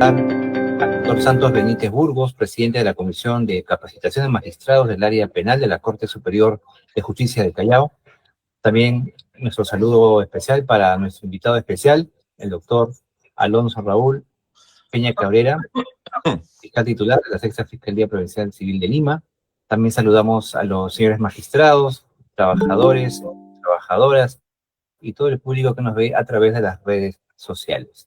al doctor Santos Benítez Burgos, presidente de la Comisión de Capacitación de Magistrados del Área Penal de la Corte Superior de Justicia del Callao. También nuestro saludo especial para nuestro invitado especial, el doctor Alonso Raúl Peña Cabrera, fiscal titular de la Sexta Fiscalía Provincial Civil de Lima. También saludamos a los señores magistrados, trabajadores, trabajadoras y todo el público que nos ve a través de las redes sociales.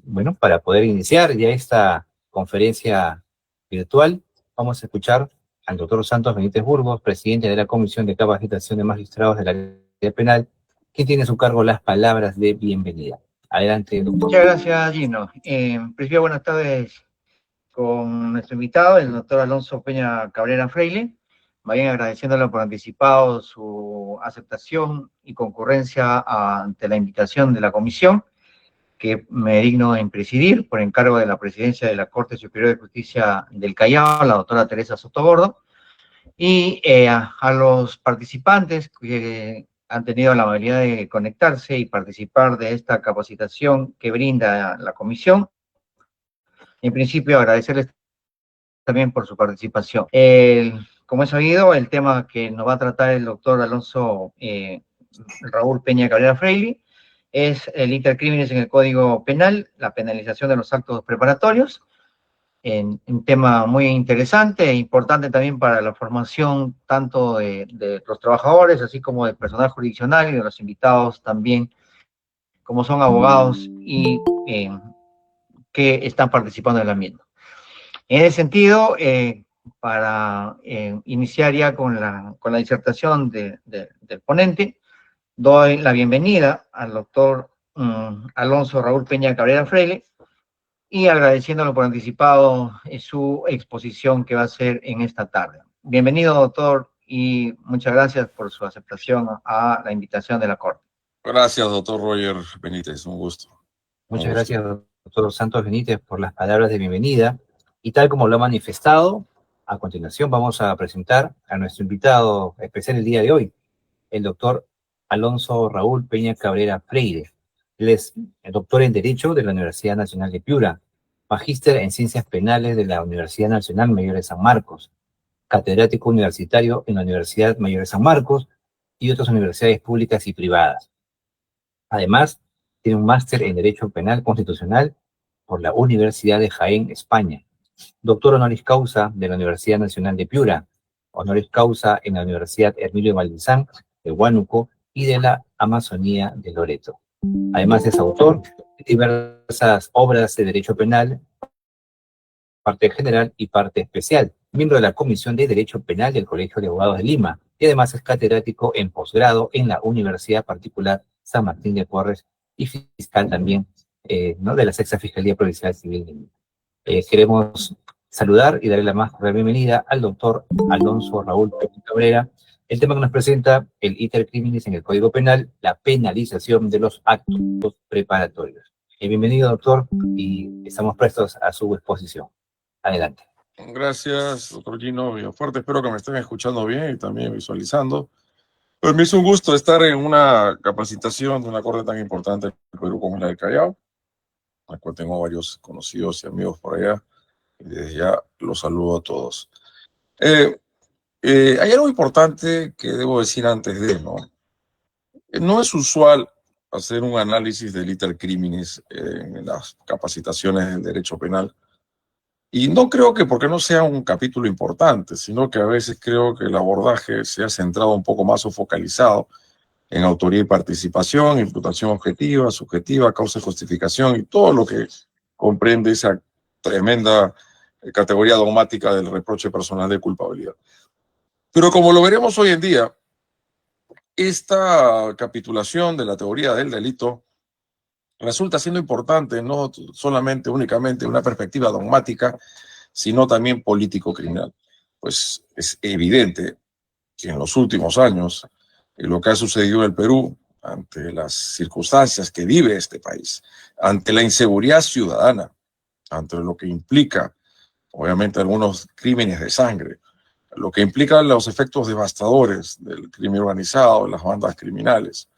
Bueno, para poder iniciar ya esta conferencia virtual, vamos a escuchar al doctor Santos Benítez Burgos, presidente de la Comisión de Capacitación de Magistrados del Área Penal, quien tiene a su cargo las palabras de bienvenida. Adelante, doctor. Muchas gracias, Gino. En principio, buenas tardes con nuestro invitado, el doctor Alonso Peña Cabrera Freile. Más bien agradeciéndole por anticipado su aceptación y concurrencia ante la invitación de la comisión, que me digno en presidir por encargo de la presidencia de la Corte Superior de Justicia del Callao, la doctora Teresa Sotobordo, y a los participantes que han tenido la amabilidad de conectarse y participar de esta capacitación que brinda la comisión. En principio, agradecerles también por su participación. Como es sabido, el tema que nos va a tratar el doctor Alonso Raúl Peña Cabrera Freile es el intercrímenes en el Código Penal, la penalización de los actos preparatorios, un tema muy interesante e importante también para la formación tanto de los trabajadores, así como del personal jurisdiccional y de los invitados también, como son abogados y que están participando en la misma. En ese sentido, para iniciar ya con la disertación del ponente, doy la bienvenida al doctor Alonso Raúl Peña Cabrera Freile y agradeciéndolo por anticipado su exposición que va a hacer en esta tarde. Bienvenido, doctor, y muchas gracias por su aceptación a la invitación de la Corte. Gracias, doctor Roger Benítez, un gusto. Muchas gracias, doctor Santos Benítez, por las palabras de bienvenida. Y tal como lo ha manifestado, a continuación vamos a presentar a nuestro invitado especial el día de hoy, el doctor Alonso Raúl Peña Cabrera Freire. Él es el doctor en Derecho de la Universidad Nacional de Piura, magíster en Ciencias Penales de la Universidad Nacional Mayor de San Marcos, catedrático universitario en la Universidad Mayor de San Marcos y otras universidades públicas y privadas. Además, tiene un máster en Derecho Penal Constitucional por la Universidad de Jaén, España. Doctor honoris causa de la Universidad Nacional de Piura, honoris causa en la Universidad Hermilio Valdizán de Huánuco y de la Amazonía de Loreto. Además es autor de diversas obras de derecho penal, parte general y parte especial, miembro de la Comisión de Derecho Penal del Colegio de Abogados de Lima, y además es catedrático en posgrado en la Universidad Particular San Martín de Porres y fiscal también de la Sexta Fiscalía Provincial Civil de Lima. Queremos saludar y darle la más cordial bienvenida al doctor Alonso Raúl Peña Cabrera. El tema que nos presenta, el iter criminis en el Código Penal, la penalización de los actos preparatorios. Bienvenido, doctor, y estamos prestos a su exposición. Adelante. Gracias, doctor Gino Villafuerte. Espero que me estén escuchando bien y también visualizando. Pues me hizo un gusto estar en una capacitación de una corte tan importante en el Perú como la del Callao, al cual tengo varios conocidos y amigos por allá, y desde ya los saludo a todos. Hay algo importante que debo decir antes de, ¿no? No es usual hacer un análisis del iter criminis en las capacitaciones del derecho penal, y no creo que porque no sea un capítulo importante, sino que a veces creo que el abordaje se ha centrado un poco más o focalizado en autoría y participación, imputación objetiva, subjetiva, causa y justificación y todo lo que comprende esa tremenda categoría dogmática del reproche personal de culpabilidad. Pero como lo veremos hoy en día, esta capitulación de la teoría del delito resulta siendo importante no solamente únicamente una perspectiva dogmática, sino también político-criminal. Pues es evidente que en los últimos años lo que ha sucedido en el Perú, ante las circunstancias que vive este país, ante la inseguridad ciudadana, ante lo que implica, obviamente, algunos crímenes de sangre, lo que implica los efectos devastadores del crimen organizado, de las bandas criminales.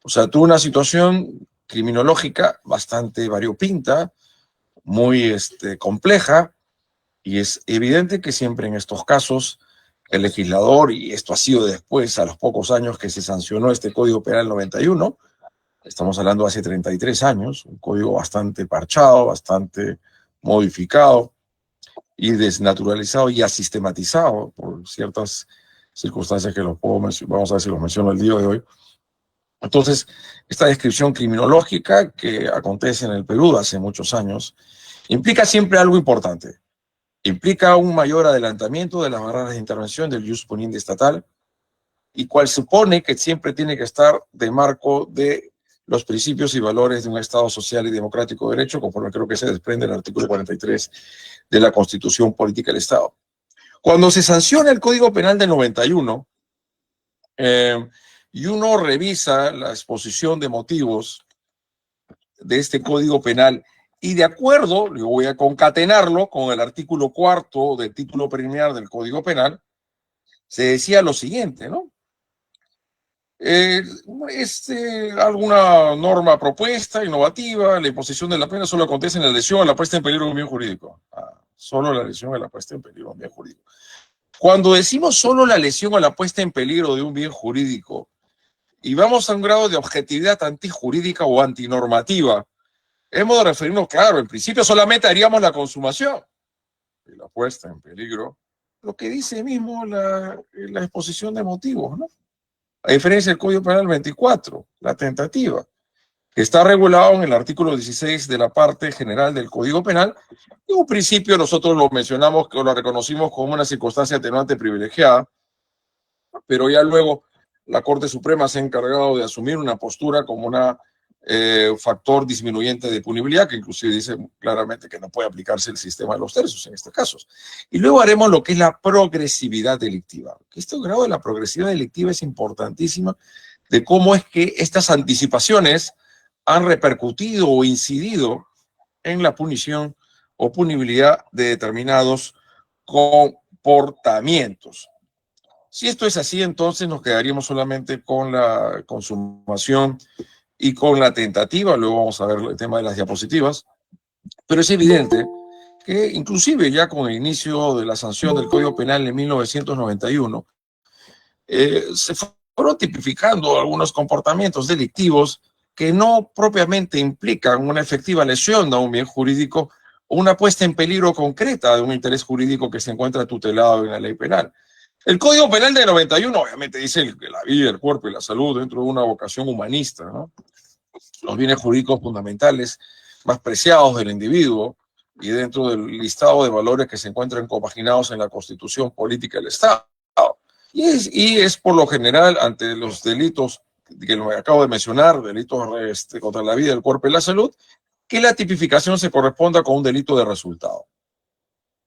O sea, tuvo una situación criminológica bastante variopinta, muy compleja, y es evidente que siempre en estos casos el legislador, y esto ha sido después, a los pocos años que se sancionó este Código Penal 91, estamos hablando hace 33 años, un código bastante parchado, bastante modificado y desnaturalizado y asistematizado por ciertas circunstancias que vamos a ver si los menciono el día de hoy. Entonces, esta descripción criminológica que acontece en el Perú hace muchos años implica siempre algo importante. Implica un mayor adelantamiento de las barreras de intervención del ius punindi estatal, y cual supone que siempre tiene que estar de marco de los principios y valores de un Estado social y democrático de derecho, conforme creo que se desprende el artículo 43 de la Constitución Política del Estado. Cuando se sanciona el Código Penal del 91, y uno revisa la exposición de motivos de este Código Penal, y de acuerdo, yo voy a concatenarlo con el artículo 4 del título preliminar del Código Penal, se decía lo siguiente, ¿no? Alguna norma propuesta, innovativa, la imposición de la pena solo acontece en la lesión a la puesta en peligro de un bien jurídico. Solo la lesión a la puesta en peligro de un bien jurídico. Cuando decimos solo la lesión a la puesta en peligro de un bien jurídico, y vamos a un grado de objetividad antijurídica o antinormativa, hemos de referirnos, claro, en principio solamente haríamos la consumación y la puesta en peligro, lo que dice mismo la exposición de motivos, ¿no? A diferencia del Código Penal 24, la tentativa, que está regulado en el artículo 16 de la parte general del Código Penal, y en un principio nosotros lo mencionamos, que lo reconocimos como una circunstancia atenuante privilegiada, pero ya luego la Corte Suprema se ha encargado de asumir una postura como un factor disminuyente de punibilidad, que inclusive dice claramente que no puede aplicarse el sistema de los tercios en este caso. Y luego haremos lo que es la progresividad delictiva. Este grado de la progresividad delictiva es importantísima, de cómo es que estas anticipaciones han repercutido o incidido en la punición o punibilidad de determinados comportamientos. Si esto es así, entonces nos quedaríamos solamente con la consumación y con la tentativa. Luego vamos a ver el tema de las diapositivas, pero es evidente que inclusive ya con el inicio de la sanción del Código Penal en 1991, se fueron tipificando algunos comportamientos delictivos que no propiamente implican una efectiva lesión a un bien jurídico o una puesta en peligro concreta de un interés jurídico que se encuentra tutelado en la ley penal. El Código Penal de 91 obviamente dice que la vida, el cuerpo y la salud dentro de una vocación humanista, ¿no? Los bienes jurídicos fundamentales más preciados del individuo y dentro del listado de valores que se encuentran compaginados en la Constitución Política del Estado. Y es por lo general ante los delitos que lo acabo de mencionar, delitos contra la vida, el cuerpo y la salud, que la tipificación se corresponda con un delito de resultado.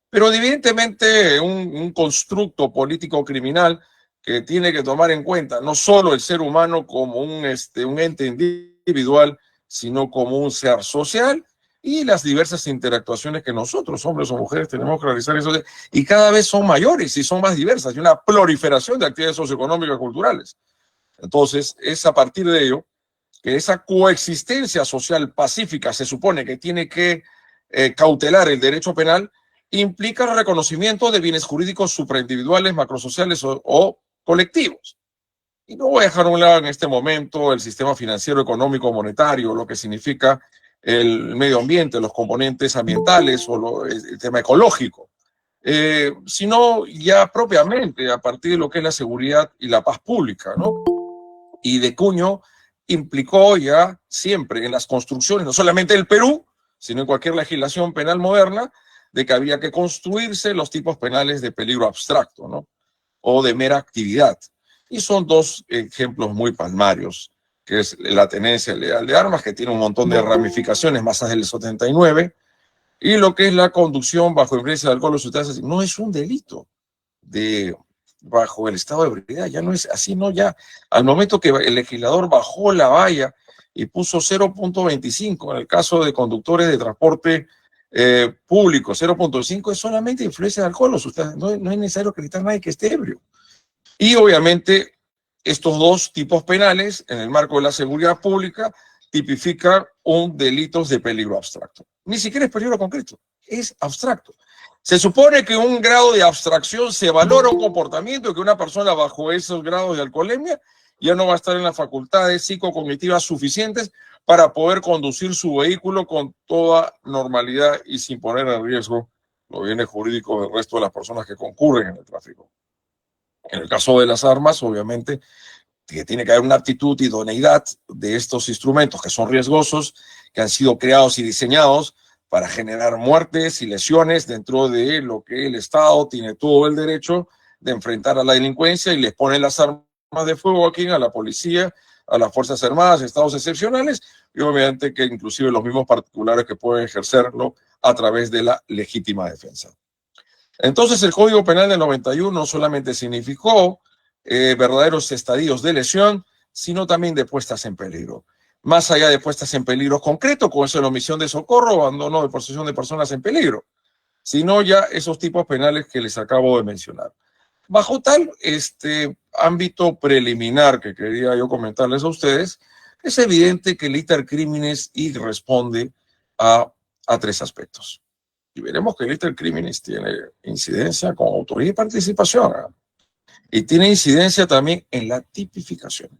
Pero evidentemente un constructo político criminal que tiene que tomar en cuenta no solo el ser humano como un ente individual, sino como un ser social, y las diversas interactuaciones que nosotros, hombres o mujeres, tenemos que realizar eso, y cada vez son mayores y son más diversas, y una proliferación de actividades socioeconómicas y culturales. Entonces, es a partir de ello que esa coexistencia social pacífica se supone que tiene que cautelar el derecho penal, implica el reconocimiento de bienes jurídicos supraindividuales, macrosociales o colectivos. Y no voy a dejar a un lado en este momento el sistema financiero, económico, monetario, lo que significa el medio ambiente, los componentes ambientales o el tema ecológico, sino ya propiamente a partir de lo que es la seguridad y la paz pública, ¿no? Y de cuño implicó ya siempre en las construcciones, no solamente del Perú, sino en cualquier legislación penal moderna, de que había que construirse los tipos penales de peligro abstracto, ¿no? O de mera actividad. Y son dos ejemplos muy palmarios, que es la tenencia legal de armas, que tiene un montón de ramificaciones más allá del 79, y lo que es la conducción bajo influencia de alcohol o sustancias. No es un delito bajo el estado de ebriedad, ya no es así, no, ya al momento que el legislador bajó la valla y puso 0.25 en el caso de conductores de transporte público, 0.5 es solamente influencia de alcohol o sustancias, no es necesario acreditar a nadie que esté ebrio. Y obviamente estos dos tipos penales en el marco de la seguridad pública tipifica un delito de peligro abstracto. Ni siquiera es peligro concreto, es abstracto. Se supone que un grado de abstracción se valora un comportamiento, que una persona bajo esos grados de alcoholemia ya no va a estar en las facultades psicocognitivas suficientes para poder conducir su vehículo con toda normalidad y sin poner en riesgo los bienes jurídicos del resto de las personas que concurren en el tráfico. En el caso de las armas, obviamente, que tiene que haber una aptitud y idoneidad de estos instrumentos que son riesgosos, que han sido creados y diseñados para generar muertes y lesiones dentro de lo que el Estado tiene todo el derecho de enfrentar a la delincuencia y les pone las armas de fuego aquí a la policía, a las Fuerzas Armadas, estados excepcionales y obviamente que inclusive los mismos particulares que pueden ejercerlo a través de la legítima defensa. Entonces el Código Penal del 91 no solamente significó verdaderos estadios de lesión, sino también de puestas en peligro. Más allá de puestas en peligro concreto, como es la omisión de socorro o abandono de posesión de personas en peligro, sino ya esos tipos penales que les acabo de mencionar. Bajo tal ámbito preliminar que quería yo comentarles a ustedes, es evidente que el iter criminis responde a tres aspectos. Y veremos que el iter criminis tiene incidencia con autoría y participación, y tiene incidencia también en la tipificación.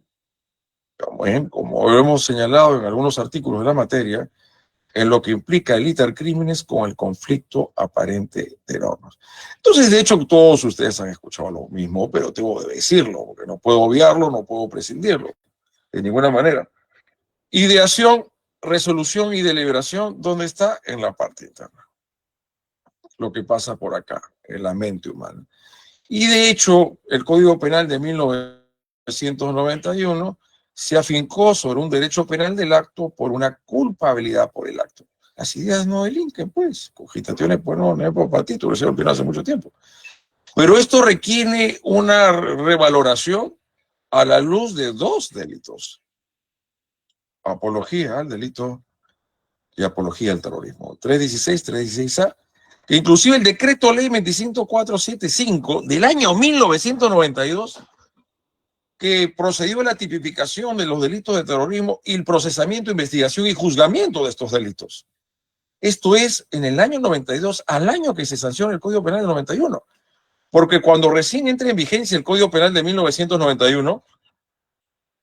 Como hemos señalado en algunos artículos de la materia, en lo que implica el iter criminis con el conflicto aparente de normas. Entonces, de hecho, todos ustedes han escuchado lo mismo, pero tengo que decirlo, porque no puedo obviarlo, no puedo prescindirlo, de ninguna manera. Ideación, resolución y deliberación, ¿dónde está? En la parte interna. Lo que pasa por acá, en la mente humana. Y de hecho, el Código Penal de 1991 se afincó sobre un derecho penal del acto por una culpabilidad por el acto. Las ideas no delinquen, pues. Cogitaciones, pues no es por patito, lo hicieron hace mucho tiempo. Pero esto requiere una revaloración a la luz de dos delitos. Apología al delito y apología al terrorismo. 316, 316A, que inclusive el decreto ley 25475 del año 1992, que procedió a la tipificación de los delitos de terrorismo y el procesamiento, investigación y juzgamiento de estos delitos. Esto es en el año 92, al año que se sanciona el Código Penal del 91. Porque cuando recién entra en vigencia el Código Penal de 1991,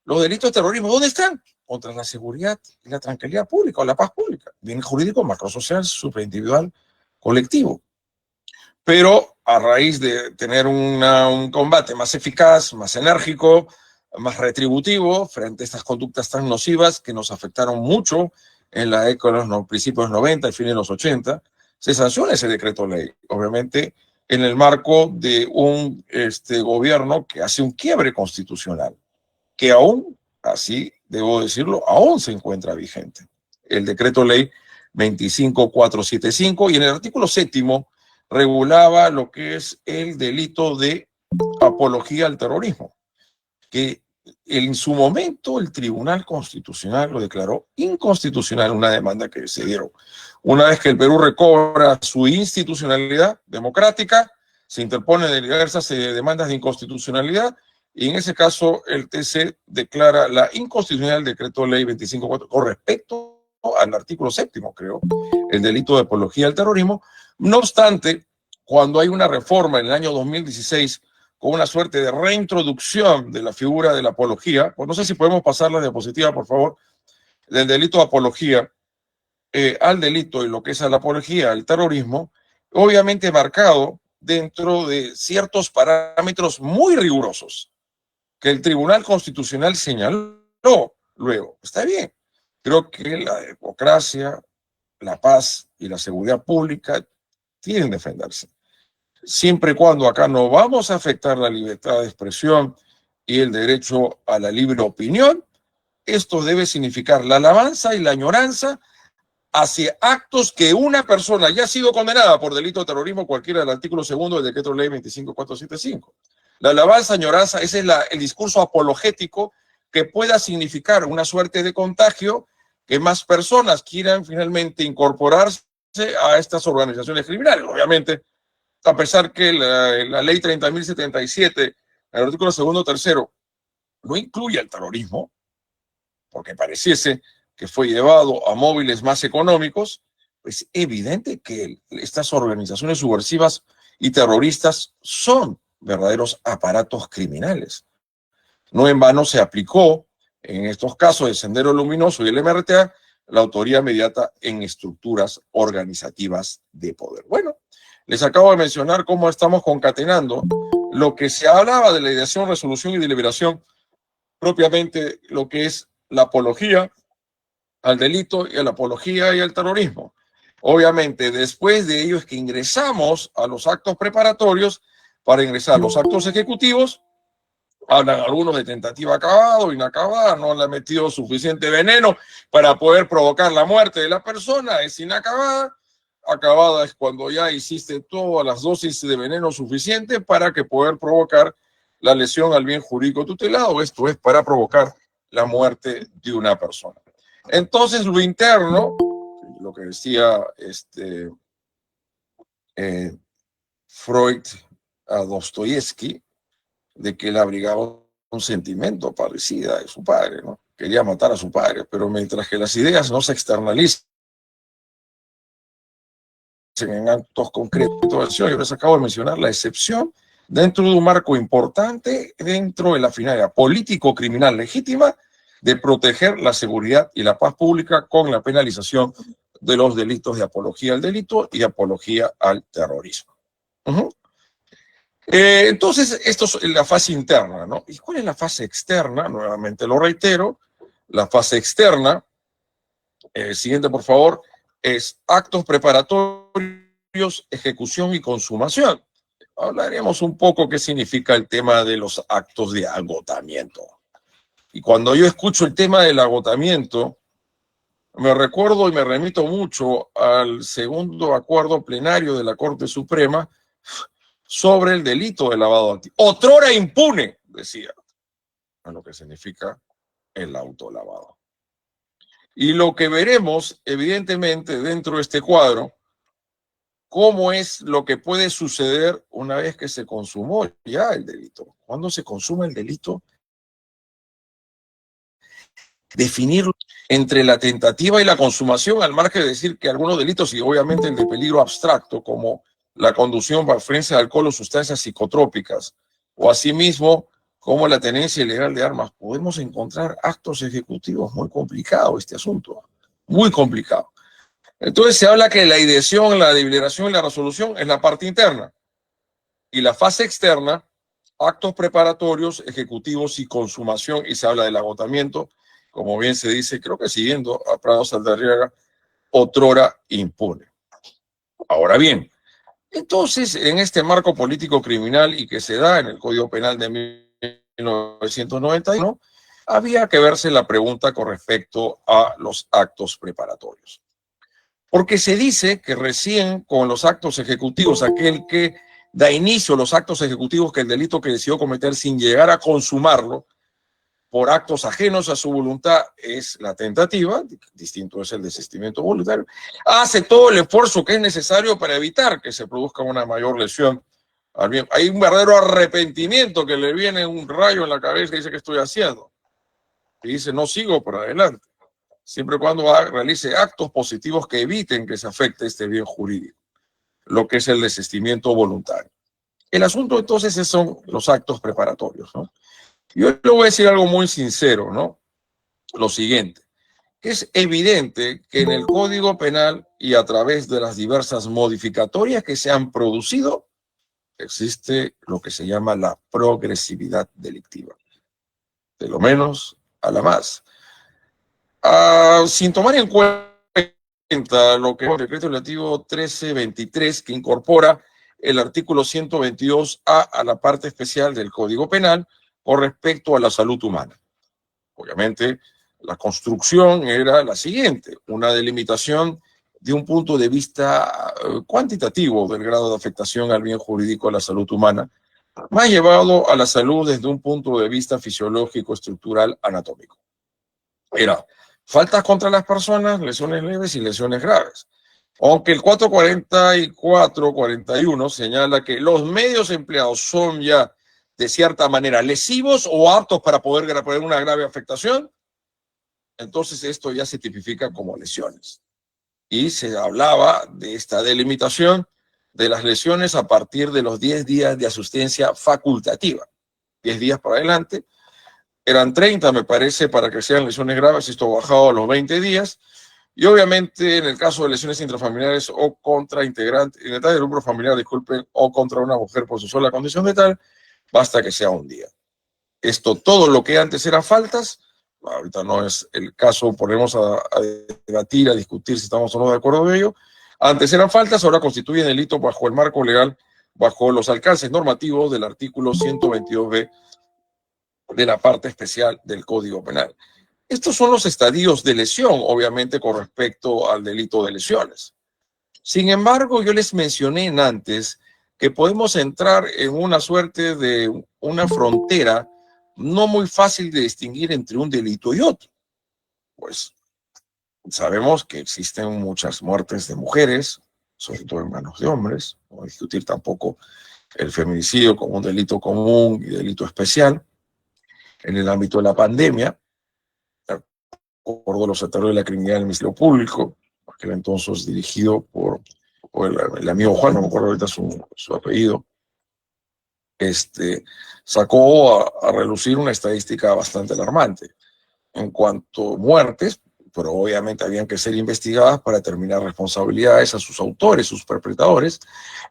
los delitos de terrorismo, ¿dónde están? Contra la seguridad y la tranquilidad pública o la paz pública. Bien jurídico, macrosocial, superindividual, colectivo. Pero a raíz de tener un combate más eficaz, más enérgico, más retributivo frente a estas conductas tan nocivas que nos afectaron mucho en la década de los principios de los 90 y fines de los 80, se sanciona ese decreto ley, obviamente en el marco de un gobierno que hace un quiebre constitucional, que aún, así debo decirlo, aún se encuentra vigente. El decreto ley 25475 y en el artículo 7º regulaba lo que es el delito de apología al terrorismo, que en su momento el Tribunal Constitucional lo declaró inconstitucional, una demanda que se dieron. Una vez que el Perú recobra su institucionalidad democrática, se interponen diversas demandas de inconstitucionalidad y en ese caso el TC declara la inconstitucionalidad del decreto ley 254 con respecto al artículo 7º, creo, el delito de apología al terrorismo. No obstante, cuando hay una reforma en el año 2016 con una suerte de reintroducción de la figura de la apología, pues no sé si podemos pasar la diapositiva, por favor, del delito de apología al delito y lo que es a la apología al terrorismo, obviamente marcado dentro de ciertos parámetros muy rigurosos que el Tribunal Constitucional señaló luego. Está bien, creo que la democracia, la paz y la seguridad pública tienen que defenderse. Siempre y cuando acá no vamos a afectar la libertad de expresión y el derecho a la libre opinión, esto debe significar la alabanza y la añoranza hacia actos que una persona ya ha sido condenada por delito de terrorismo, cualquiera del artículo 2 del decreto ley 25475. La alabanza, añoranza, ese es el discurso apologético que pueda significar una suerte de contagio, que más personas quieran finalmente incorporarse a estas organizaciones criminales. Obviamente, a pesar que la ley 30.077, el artículo 2, 3, no incluye el terrorismo, porque pareciese que fue llevado a móviles más económicos, es evidente que estas organizaciones subversivas y terroristas son verdaderos aparatos criminales. No en vano se aplicó en estos casos de Sendero Luminoso y el MRTA la autoría inmediata en estructuras organizativas de poder. Bueno, les acabo de mencionar cómo estamos concatenando lo que se hablaba de la ideación, resolución y deliberación, propiamente lo que es la apología al delito y a la apología y al terrorismo. Obviamente, después de ello es que ingresamos a los actos preparatorios para ingresar a los actos ejecutivos. Hablan algunos de tentativa acabado, inacabada, no le ha metido suficiente veneno para poder provocar la muerte de la persona, es inacabada. Acabada es cuando ya hiciste todas las dosis de veneno suficiente para que poder provocar la lesión al bien jurídico tutelado. Esto es para provocar la muerte de una persona. Entonces, lo interno, lo que decía Freud a Dostoyevsky, de que él abrigaba un sentimiento parecido de su padre, ¿no? Quería matar a su padre, pero mientras que las ideas no se externalicen en actos concretos, yo les acabo de mencionar la excepción dentro de un marco importante dentro de la finalidad político-criminal legítima de proteger la seguridad y la paz pública con la penalización de los delitos de apología al delito y apología al terrorismo. Entonces, esto es la fase interna, ¿no? ¿Y cuál es la fase externa? Nuevamente lo reitero, la fase externa, siguiente por favor, es actos preparatorios, ejecución y consumación. Hablaremos un poco qué significa el tema de los actos de agotamiento. Y cuando yo escucho el tema del agotamiento, me recuerdo y me remito mucho al segundo acuerdo plenario de la Corte Suprema sobre el delito de lavado de activos. Otrora impune, decía, a lo que significa el autolavado. Y lo que veremos, evidentemente, dentro de este cuadro, cómo es lo que puede suceder una vez que se consumó ya el delito. ¿Cuándo se consume el delito? Definir entre la tentativa y la consumación, al margen de decir que algunos delitos, y obviamente el de peligro abstracto, como la conducción bajo influencia de alcohol o sustancias psicotrópicas, o asimismo como la tenencia ilegal de armas, podemos encontrar actos ejecutivos. Muy complicado este asunto, muy complicado. Entonces se habla que la ideación, la deliberación y la resolución es la parte interna, y la fase externa, actos preparatorios, ejecutivos y consumación, y se habla del agotamiento, como bien se dice, creo que siguiendo a Prado Saldarriaga, otrora impune. Ahora bien, entonces, en este marco político criminal y que se da en el Código Penal de 1991, había que verse la pregunta con respecto a los actos preparatorios. Porque se dice que recién con los actos ejecutivos, aquel que da inicio a los actos ejecutivos, que el delito que decidió cometer sin llegar a consumarlo, por actos ajenos a su voluntad, es la tentativa, distinto es el desistimiento voluntario, hace todo el esfuerzo que es necesario para evitar que se produzca una mayor lesión al bien. Hay un verdadero arrepentimiento, que le viene un rayo en la cabeza y dice, ¿qué estoy haciendo? Y dice, no sigo por adelante, siempre y cuando realice actos positivos que eviten que se afecte este bien jurídico, lo que es el desistimiento voluntario. El asunto entonces son los actos preparatorios, ¿no? Yo le voy a decir algo muy sincero, ¿no? Lo siguiente, que es evidente que en el Código Penal y a través de las diversas modificatorias que se han producido, existe lo que se llama la progresividad delictiva, de lo menos a la más. Sin tomar en cuenta lo que es el decreto legislativo 1323, que incorpora el artículo 122A a la parte especial del Código Penal, con respecto a la salud humana. Obviamente, la construcción era la siguiente, una delimitación de un punto de vista cuantitativo del grado de afectación al bien jurídico de la salud humana, más llevado a la salud desde un punto de vista fisiológico, estructural, anatómico. Era faltas contra las personas, lesiones leves y lesiones graves. Aunque el 444-41 señala que los medios empleados son ya de cierta manera lesivos o aptos para poder una grave afectación, entonces esto ya se tipifica como lesiones. Y se hablaba de esta delimitación de las lesiones a partir de los 10 días de asistencia facultativa. 10 días para adelante. Eran 30, me parece, para que sean lesiones graves. Esto ha bajado a los 20 días. Y obviamente, en el caso de lesiones intrafamiliares o contra integrantes del grupo familiar, disculpen, o contra una mujer por su sola condición de tal, basta que sea un día. Esto, todo lo que antes eran faltas, ahorita no es el caso, ponemos a debatir, a discutir si estamos o no de acuerdo de ello. Antes eran faltas, ahora constituyen delito bajo el marco legal, bajo los alcances normativos del artículo 122b de la parte especial del Código Penal. Estos son los estadios de lesión, obviamente, con respecto al delito de lesiones. Sin embargo, yo les mencioné antes que podemos entrar en una suerte de una frontera no muy fácil de distinguir entre un delito y otro. Pues sabemos que existen muchas muertes de mujeres, sobre todo en manos de hombres. No voy a discutir tampoco el feminicidio como un delito común y delito especial. En el ámbito de la pandemia, recuerdo los ataques de la criminalidad en el Ministerio Público, aquel entonces dirigido por el amigo Juan, no me acuerdo ahorita su apellido, sacó a relucir una estadística bastante alarmante en cuanto a muertes, pero obviamente habían que ser investigadas para determinar responsabilidades a sus autores, sus perpetradores,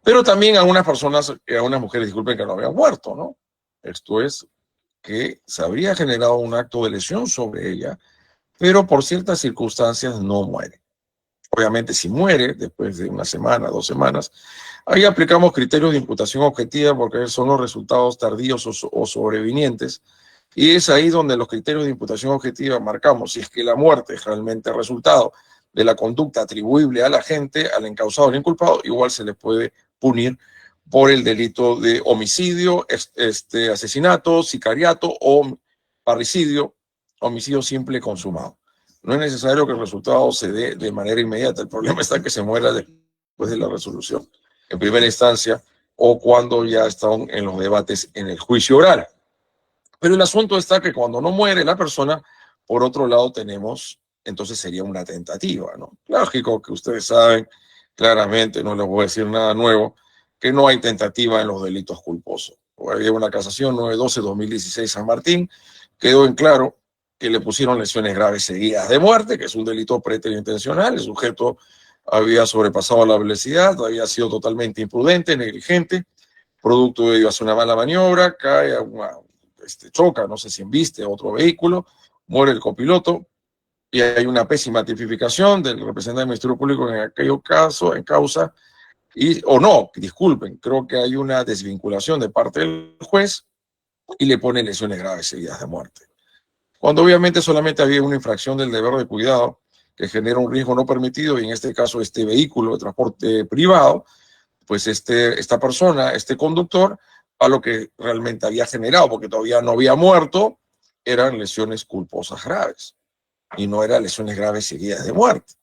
pero también a algunas personas, a algunas mujeres, disculpen, que no habían muerto, ¿no? Esto es que se habría generado un acto de lesión sobre ella, pero por ciertas circunstancias no muere. Obviamente, si muere después de una semana, 2 semanas, ahí aplicamos criterios de imputación objetiva porque son los resultados tardíos o sobrevinientes, y es ahí donde los criterios de imputación objetiva marcamos si es que la muerte es realmente resultado de la conducta atribuible al agente, al encausado, al inculpado, igual se le puede punir por el delito de homicidio, asesinato, sicariato o parricidio, homicidio simple consumado. No es necesario que el resultado se dé de manera inmediata. El problema está en que se muera después de la resolución, en primera instancia, o cuando ya están en los debates en el juicio oral. Pero el asunto está que cuando no muere la persona, por otro lado tenemos, entonces sería una tentativa, ¿no? Lógico que ustedes saben claramente, no les voy a decir nada nuevo, que no hay tentativa en los delitos culposos. Había una casación 912-2016 San Martín, quedó en claro que le pusieron lesiones graves seguidas de muerte, que es un delito preterintencional. El sujeto había sobrepasado la velocidad, había sido totalmente imprudente, negligente, producto de ello hace una mala maniobra, cae a choca, no sé si embiste otro vehículo, muere el copiloto, y hay una pésima tipificación del representante del Ministerio Público en aquel caso, en causa, o no, disculpen, creo que hay una desvinculación de parte del juez y le pone lesiones graves seguidas de muerte. Cuando obviamente solamente había una infracción del deber de cuidado que genera un riesgo no permitido, y en este caso este vehículo de transporte privado, pues esta persona, este conductor, a lo que realmente había generado, porque todavía no había muerto, eran lesiones culposas graves y no eran lesiones graves seguidas de muerte.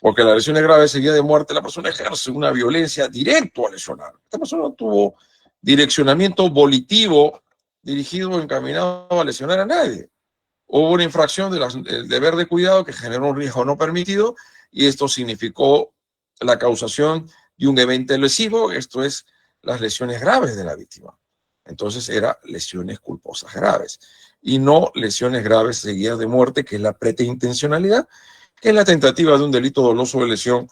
Porque las lesiones graves seguidas de muerte, la persona ejerce una violencia directa a lesionar. Esta persona no tuvo direccionamiento volitivo dirigido, encaminado a lesionar a nadie. Hubo una infracción del deber de cuidado que generó un riesgo no permitido, y esto significó la causación de un evento lesivo, esto es, las lesiones graves de la víctima. Entonces eran lesiones culposas graves y no lesiones graves seguidas de muerte, que es la preterintencionalidad, que es la tentativa de un delito doloso de lesión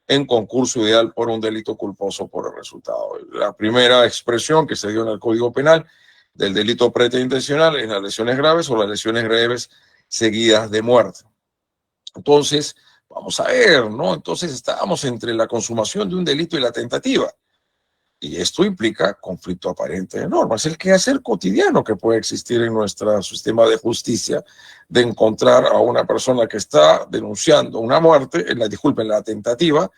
en concurso ideal por un delito culposo por el resultado. La primera expresión que se dio en el Código Penal del delito preterintencional es las lesiones graves o las lesiones graves seguidas de muerte. Entonces, vamos a ver, ¿no? Entonces estábamos entre la consumación de un delito y la tentativa. Y esto implica conflicto aparente de normas, el quehacer cotidiano que puede existir en nuestro sistema de justicia, de encontrar a una persona que está denunciando una muerte, la tentativa,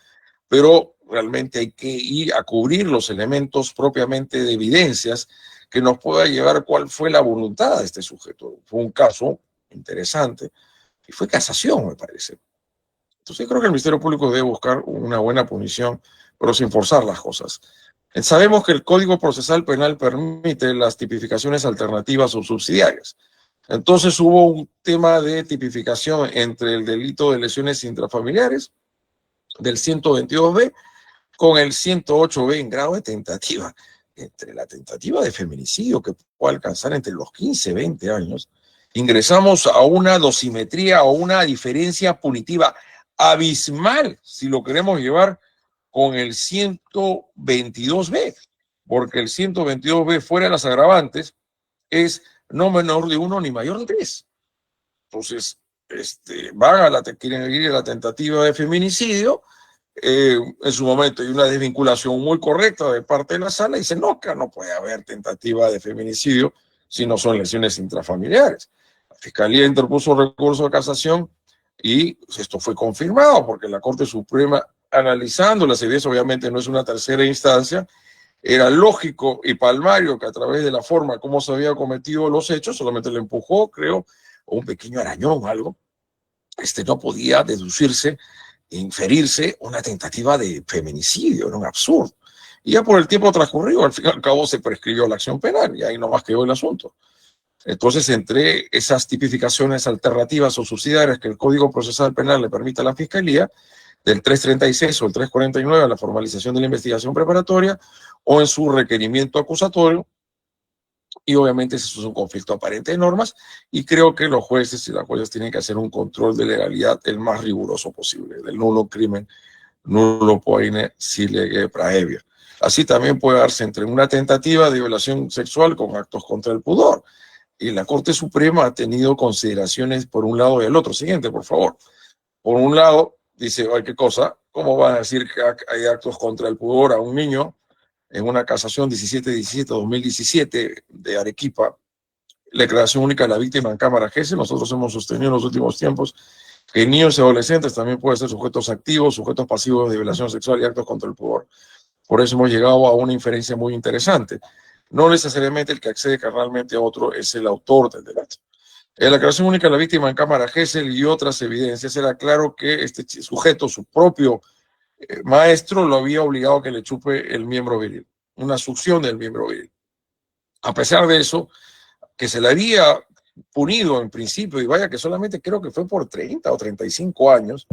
pero realmente hay que ir a cubrir los elementos propiamente de evidencias que nos pueda llevar cuál fue la voluntad de este sujeto. Fue un caso interesante y fue casación, me parece. Entonces yo creo que el Ministerio Público debe buscar una buena punición, pero sin forzar las cosas. Sabemos que el Código Procesal Penal permite las tipificaciones alternativas o subsidiarias. Entonces hubo un tema de tipificación entre el delito de lesiones intrafamiliares del 122B con el 108B en grado de tentativa. Entre la tentativa de feminicidio, que puede alcanzar entre los 15 y 20 años, ingresamos a una dosimetría o una diferencia punitiva abismal, si lo queremos llevar con el 122B, porque el 122B, fuera de las agravantes, es no menor de 1 ni mayor de 3. Entonces, quieren ir a la tentativa de feminicidio. En su momento hay una desvinculación muy correcta de parte de la sala y dice, no, que no puede haber tentativa de feminicidio si no son lesiones intrafamiliares. La Fiscalía interpuso recurso de casación y esto fue confirmado porque la Corte Suprema, analizando las evidencias, obviamente no es una tercera instancia, era lógico y palmario que a través de la forma como se había cometido los hechos, solamente le empujó, creo, o un pequeño arañón o algo, no podía deducirse, inferirse una tentativa de feminicidio, era un absurdo. Y ya por el tiempo transcurrido, al fin y al cabo se prescribió la acción penal y ahí nomás quedó el asunto. Entonces, entre esas tipificaciones alternativas o subsidiarias que el Código Procesal Penal le permite a la Fiscalía, del 336 o el 349 a la formalización de la investigación preparatoria o en su requerimiento acusatorio, y obviamente eso es un conflicto aparente de normas, y creo que los jueces y las juezas tienen que hacer un control de legalidad el más riguroso posible, del nullo crimen, nullo poine sine praevia. Así también puede darse entre una tentativa de violación sexual con actos contra el pudor, y la Corte Suprema ha tenido consideraciones por un lado y el otro. Siguiente, por favor. Por un lado, dice, ay, ¿qué cosa? ¿Cómo van a decir que hay actos contra el pudor a un niño? En una casación 1717-2017 de Arequipa, la declaración única de la víctima en Cámara Gesell, nosotros hemos sostenido en los últimos tiempos que niños y adolescentes también pueden ser sujetos activos, sujetos pasivos de violación sexual y actos contra el pudor. Por eso hemos llegado a una inferencia muy interesante. No necesariamente el que accede carnalmente a otro es el autor del delito. En la declaración única de la víctima en Cámara Gesell y otras evidencias era claro que este sujeto, su propio maestro, lo había obligado a que le chupe el miembro viril, una succión del miembro viril. A pesar de eso, que se le había punido en principio, y vaya que solamente creo que fue por 30 o 35 años,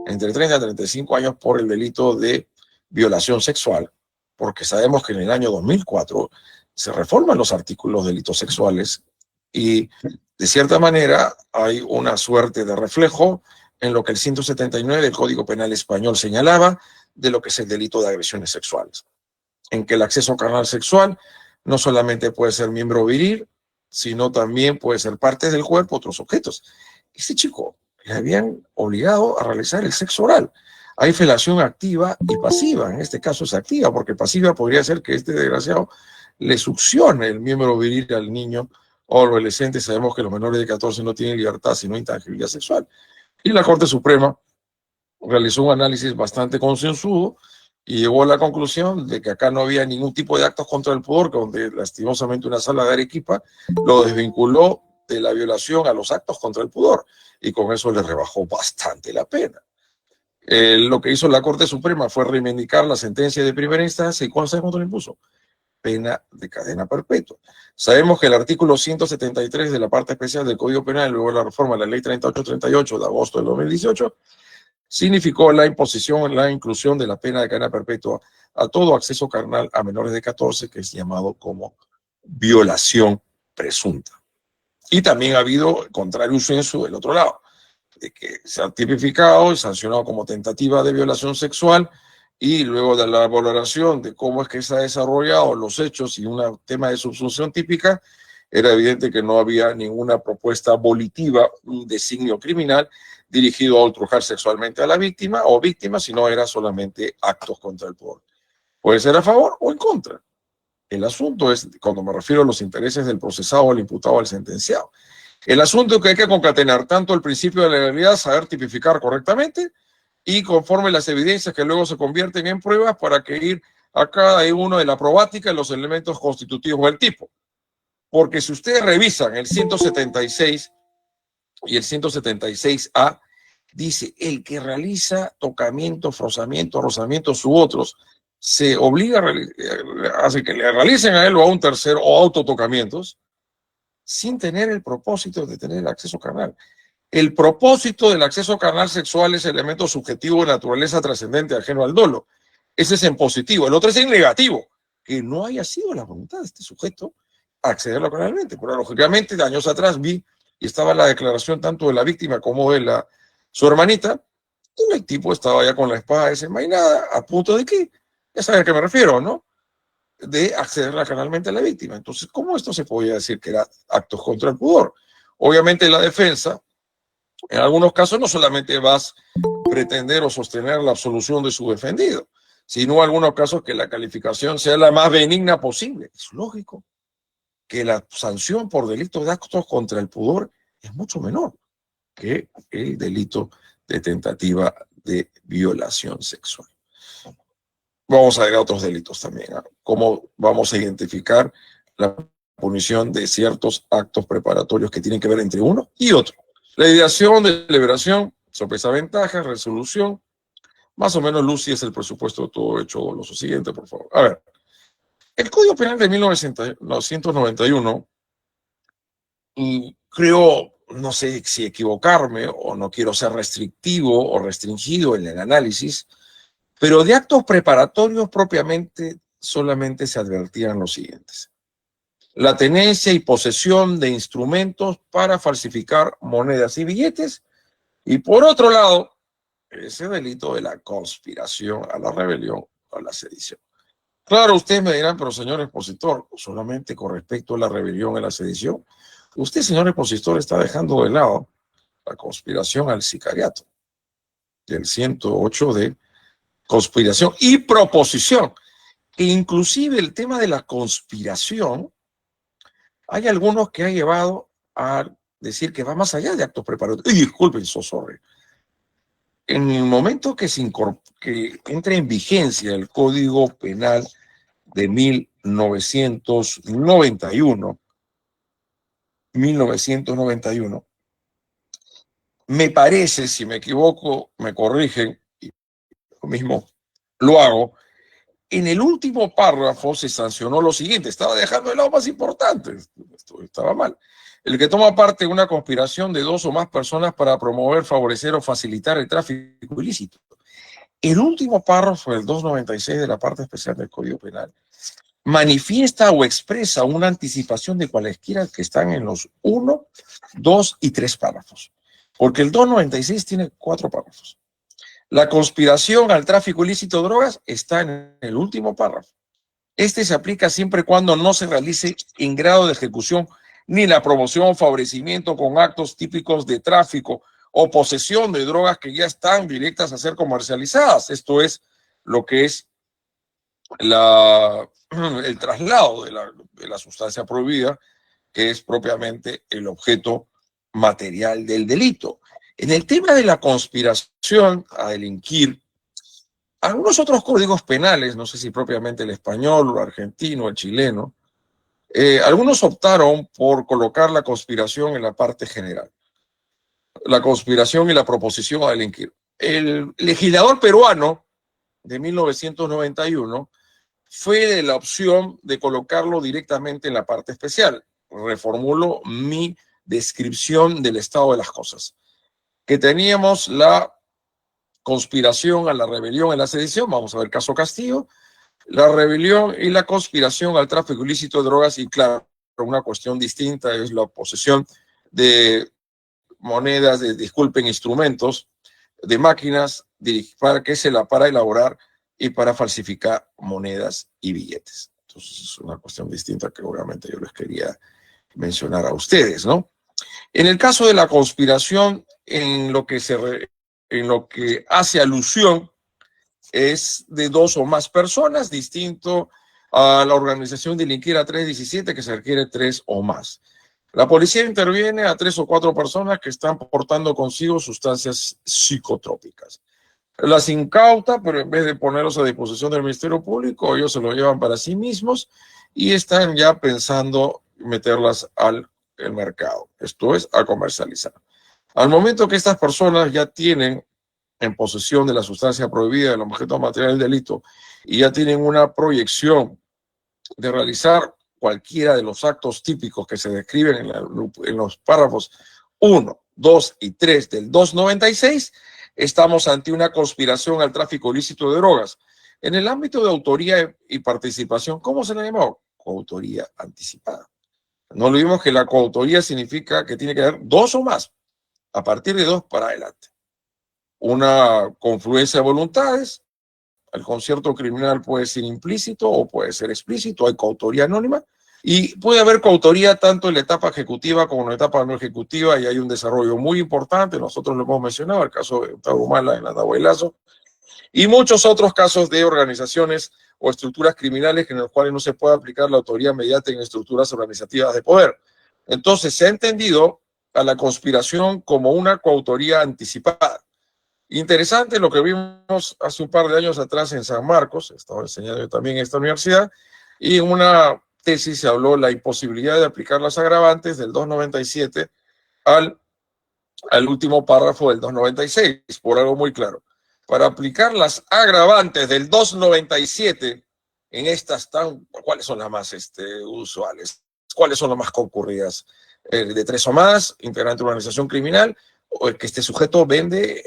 entre 30 y 35 años por el delito de violación sexual, porque sabemos que en el año 2004 se reforman los artículos de delitos sexuales y de cierta manera hay una suerte de reflejo en lo que el 179 del Código Penal Español señalaba de lo que es el delito de agresiones sexuales, en que el acceso carnal sexual no solamente puede ser miembro viril, sino también puede ser parte del cuerpo, otros objetos. Este chico le habían obligado a realizar el sexo oral. Hay felación activa y pasiva, en este caso es activa, porque pasiva podría ser que este desgraciado le succione el miembro viril al niño o adolescente. Sabemos que los menores de 14 no tienen libertad, sino intangibilidad sexual. Y la Corte Suprema realizó un análisis bastante concienzudo y llegó a la conclusión de que acá no había ningún tipo de actos contra el pudor, donde lastimosamente una sala de Arequipa lo desvinculó de la violación a los actos contra el pudor, y con eso le rebajó bastante la pena. Lo que hizo la Corte Suprema fue reivindicar la sentencia de primera instancia, y ¿cuánto le impuso? Pena de cadena perpetua. Sabemos que el artículo 173 de la parte especial del Código Penal, luego de la reforma de la ley 3838 de agosto del 2018, significó la imposición, la inclusión de la pena de cadena perpetua a todo acceso carnal a menores de 14, que es llamado como violación presunta. Y también ha habido contrario censo del otro lado, de que se ha tipificado y sancionado como tentativa de violación sexual, y luego de la valoración de cómo es que se han desarrollado los hechos y un tema de subsunción típica, era evidente que no había ninguna propuesta volitiva, un designio criminal dirigido a ultrajar sexualmente a la víctima o víctima, sino era solamente actos contra el pudor. Puede ser a favor o en contra. El asunto es, cuando me refiero a los intereses del procesado, al imputado, al sentenciado, el asunto es que hay que concatenar tanto el principio de legalidad, saber tipificar correctamente, y conforme las evidencias que luego se convierten en pruebas para que ir a cada uno de la probática y los elementos constitutivos del tipo. Porque si ustedes revisan el 176 y el 176A, dice, el que realiza tocamientos, frotamientos, rozamientos u otros, se obliga a hace que le realicen a él o a un tercero o autotocamientos, sin tener el propósito de tener el acceso carnal. El propósito del acceso carnal sexual es elemento subjetivo de naturaleza trascendente ajeno al dolo. Ese es en positivo. El otro es en negativo, que no haya sido la voluntad de este sujeto accederlo carnalmente. Pero lógicamente, de años atrás vi, y estaba la declaración tanto de la víctima como de su hermanita, y el tipo estaba ya con la espada desenvainada, a punto de que, ya saben a qué me refiero, ¿no? De acceder carnalmente a la víctima. Entonces, ¿cómo esto se podía decir que era actos contra el pudor? Obviamente la defensa, en algunos casos, no solamente vas a pretender o sostener la absolución de su defendido, sino en algunos casos que la calificación sea la más benigna posible. Es lógico que la sanción por delito de actos contra el pudor es mucho menor que el delito de tentativa de violación sexual. Vamos a ver otros delitos también, ¿no? Cómo vamos a identificar la punición de ciertos actos preparatorios que tienen que ver entre uno y otro. La ideación, deliberación, sopesa ventajas, resolución. Más o menos, Lucy, es el presupuesto todo hecho lo siguiente, por favor. A ver, el Código Penal de 1991, y creo, no sé si equivocarme o no quiero ser restrictivo o restringido en el análisis, pero de actos preparatorios propiamente solamente se advertían los siguientes: la tenencia y posesión de instrumentos para falsificar monedas y billetes, y por otro lado, ese delito de la conspiración a la rebelión o a la sedición. Claro, ustedes me dirán, pero señor expositor, solamente con respecto a la rebelión y la sedición, usted, señor expositor, está dejando de lado la conspiración al sicariato, del 108 de conspiración y proposición. E inclusive el tema de la conspiración, hay algunos que han llevado a decir que va más allá de actos preparatorios. Y disculpen, sorry. En el momento que entre en vigencia el Código Penal de 1991, me parece, si me equivoco, me corrigen, y yo mismo lo hago, en el último párrafo se sancionó lo siguiente: estaba dejando de lado más importante, esto estaba mal. El que toma parte en una conspiración de dos o más personas para promover, favorecer o facilitar el tráfico ilícito. El último párrafo del 296 de la parte especial del Código Penal manifiesta o expresa una anticipación de cualesquiera que están en los 1, 2 y 3 párrafos. Porque el 296 tiene 4 párrafos. La conspiración al tráfico ilícito de drogas está en el último párrafo. Este se aplica siempre y cuando no se realice en grado de ejecución ni la promoción o favorecimiento con actos típicos de tráfico o posesión de drogas que ya están directas a ser comercializadas. Esto es lo que es el traslado de la sustancia prohibida, que es propiamente el objeto material del delito. En el tema de la conspiración a delinquir, algunos otros códigos penales, no sé si propiamente el español, o el argentino, el chileno, algunos optaron por colocar la conspiración en la parte general. La conspiración y la proposición a delinquir. El legislador peruano de 1991 fue de la opción de colocarlo directamente en la parte especial. Reformulo mi descripción del estado de las cosas. Que teníamos la conspiración a la rebelión y la sedición, vamos a ver caso Castillo, la rebelión y la conspiración al tráfico ilícito de drogas, y claro, una cuestión distinta es la posesión de monedas, disculpen, instrumentos, de máquinas para elaborar y para falsificar monedas y billetes. Entonces es una cuestión distinta que obviamente yo les quería mencionar a ustedes, ¿no? En el caso de la conspiración, en lo que hace alusión es de dos o más personas, distinto a la organización delinquir a 317, que se requiere 3 o más. La policía interviene a 3 o 4 personas que están portando consigo sustancias psicotrópicas. Las incauta, pero en vez de ponerlos a disposición del Ministerio Público, ellos se lo llevan para sí mismos y están ya pensando meterlas al mercado, esto es, a comercializar. Al momento que estas personas ya tienen en posesión de la sustancia prohibida, del objeto material del delito, y ya tienen una proyección de realizar cualquiera de los actos típicos que se describen en los párrafos 1, 2 y 3 del 296, estamos ante una conspiración al tráfico ilícito de drogas. En el ámbito de autoría y participación, ¿cómo se le llamó? Coautoría anticipada. No olvidemos que la coautoría significa que tiene que haber dos o más, a partir de dos para adelante. Una confluencia de voluntades. El concierto criminal puede ser implícito o puede ser explícito, hay coautoría anónima, y puede haber coautoría tanto en la etapa ejecutiva como en la etapa no ejecutiva, y hay un desarrollo muy importante, nosotros lo hemos mencionado, el caso de Tarahumara en Andahuaylazo, y muchos otros casos de organizaciones o estructuras criminales en los cuales no se puede aplicar la autoría mediante en estructuras organizativas de poder. Entonces se ha entendido a la conspiración como una coautoría anticipada. Interesante lo que vimos hace un par de años atrás en San Marcos, estaba enseñando yo también en esta universidad, y en una tesis se habló de la imposibilidad de aplicar las agravantes del 297 al último párrafo del 296, por algo muy claro. Para aplicar las agravantes del 297 en estas ¿cuáles son las más usuales? ¿Cuáles son las más concurridas? De 3 o más, integrante de una organización criminal, o el que este sujeto vende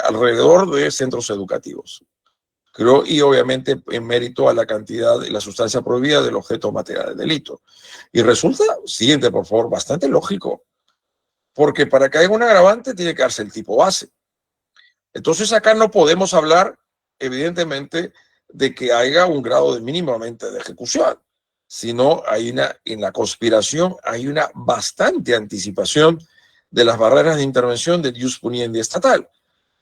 alrededor de centros educativos. Creo, y obviamente en mérito a la cantidad y la sustancia prohibida del objeto material del delito. Y resulta, siguiente por favor, bastante lógico, porque para que haya un agravante tiene que darse el tipo base. Entonces acá no podemos hablar, evidentemente, de que haya un grado de mínimamente de ejecución, sino en la conspiración hay una bastante anticipación de las barreras de intervención del ius puniendi estatal.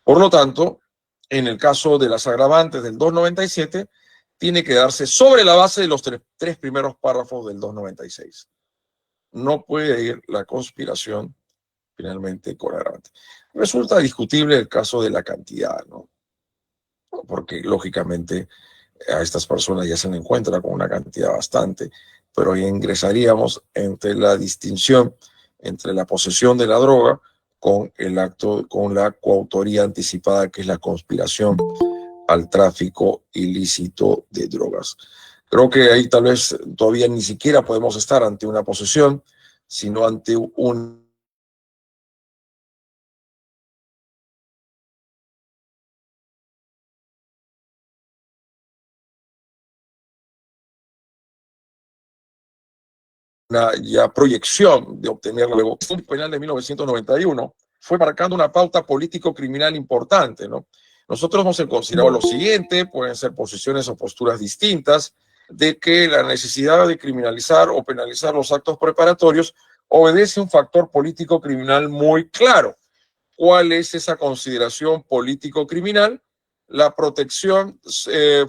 Por lo tanto, en el caso de las agravantes del 297, tiene que darse sobre la base de los tres primeros párrafos del 296. No puede ir la conspiración finalmente con agravante. Resulta discutible el caso de la cantidad, ¿no? Porque lógicamente a estas personas ya se le encuentra con una cantidad bastante, pero ahí ingresaríamos entre la distinción entre la posesión de la droga con el acto, con la coautoría anticipada, que es la conspiración al tráfico ilícito de drogas. Creo que ahí tal vez todavía ni siquiera podemos estar ante una posesión, sino ante una ya proyección de obtener luego. El Código Penal de 1991 fue marcando una pauta político-criminal importante, ¿no? Nosotros hemos considerado lo siguiente, pueden ser posiciones o posturas distintas, de que la necesidad de criminalizar o penalizar los actos preparatorios obedece a un factor político-criminal muy claro. ¿Cuál es esa consideración político-criminal? La protección,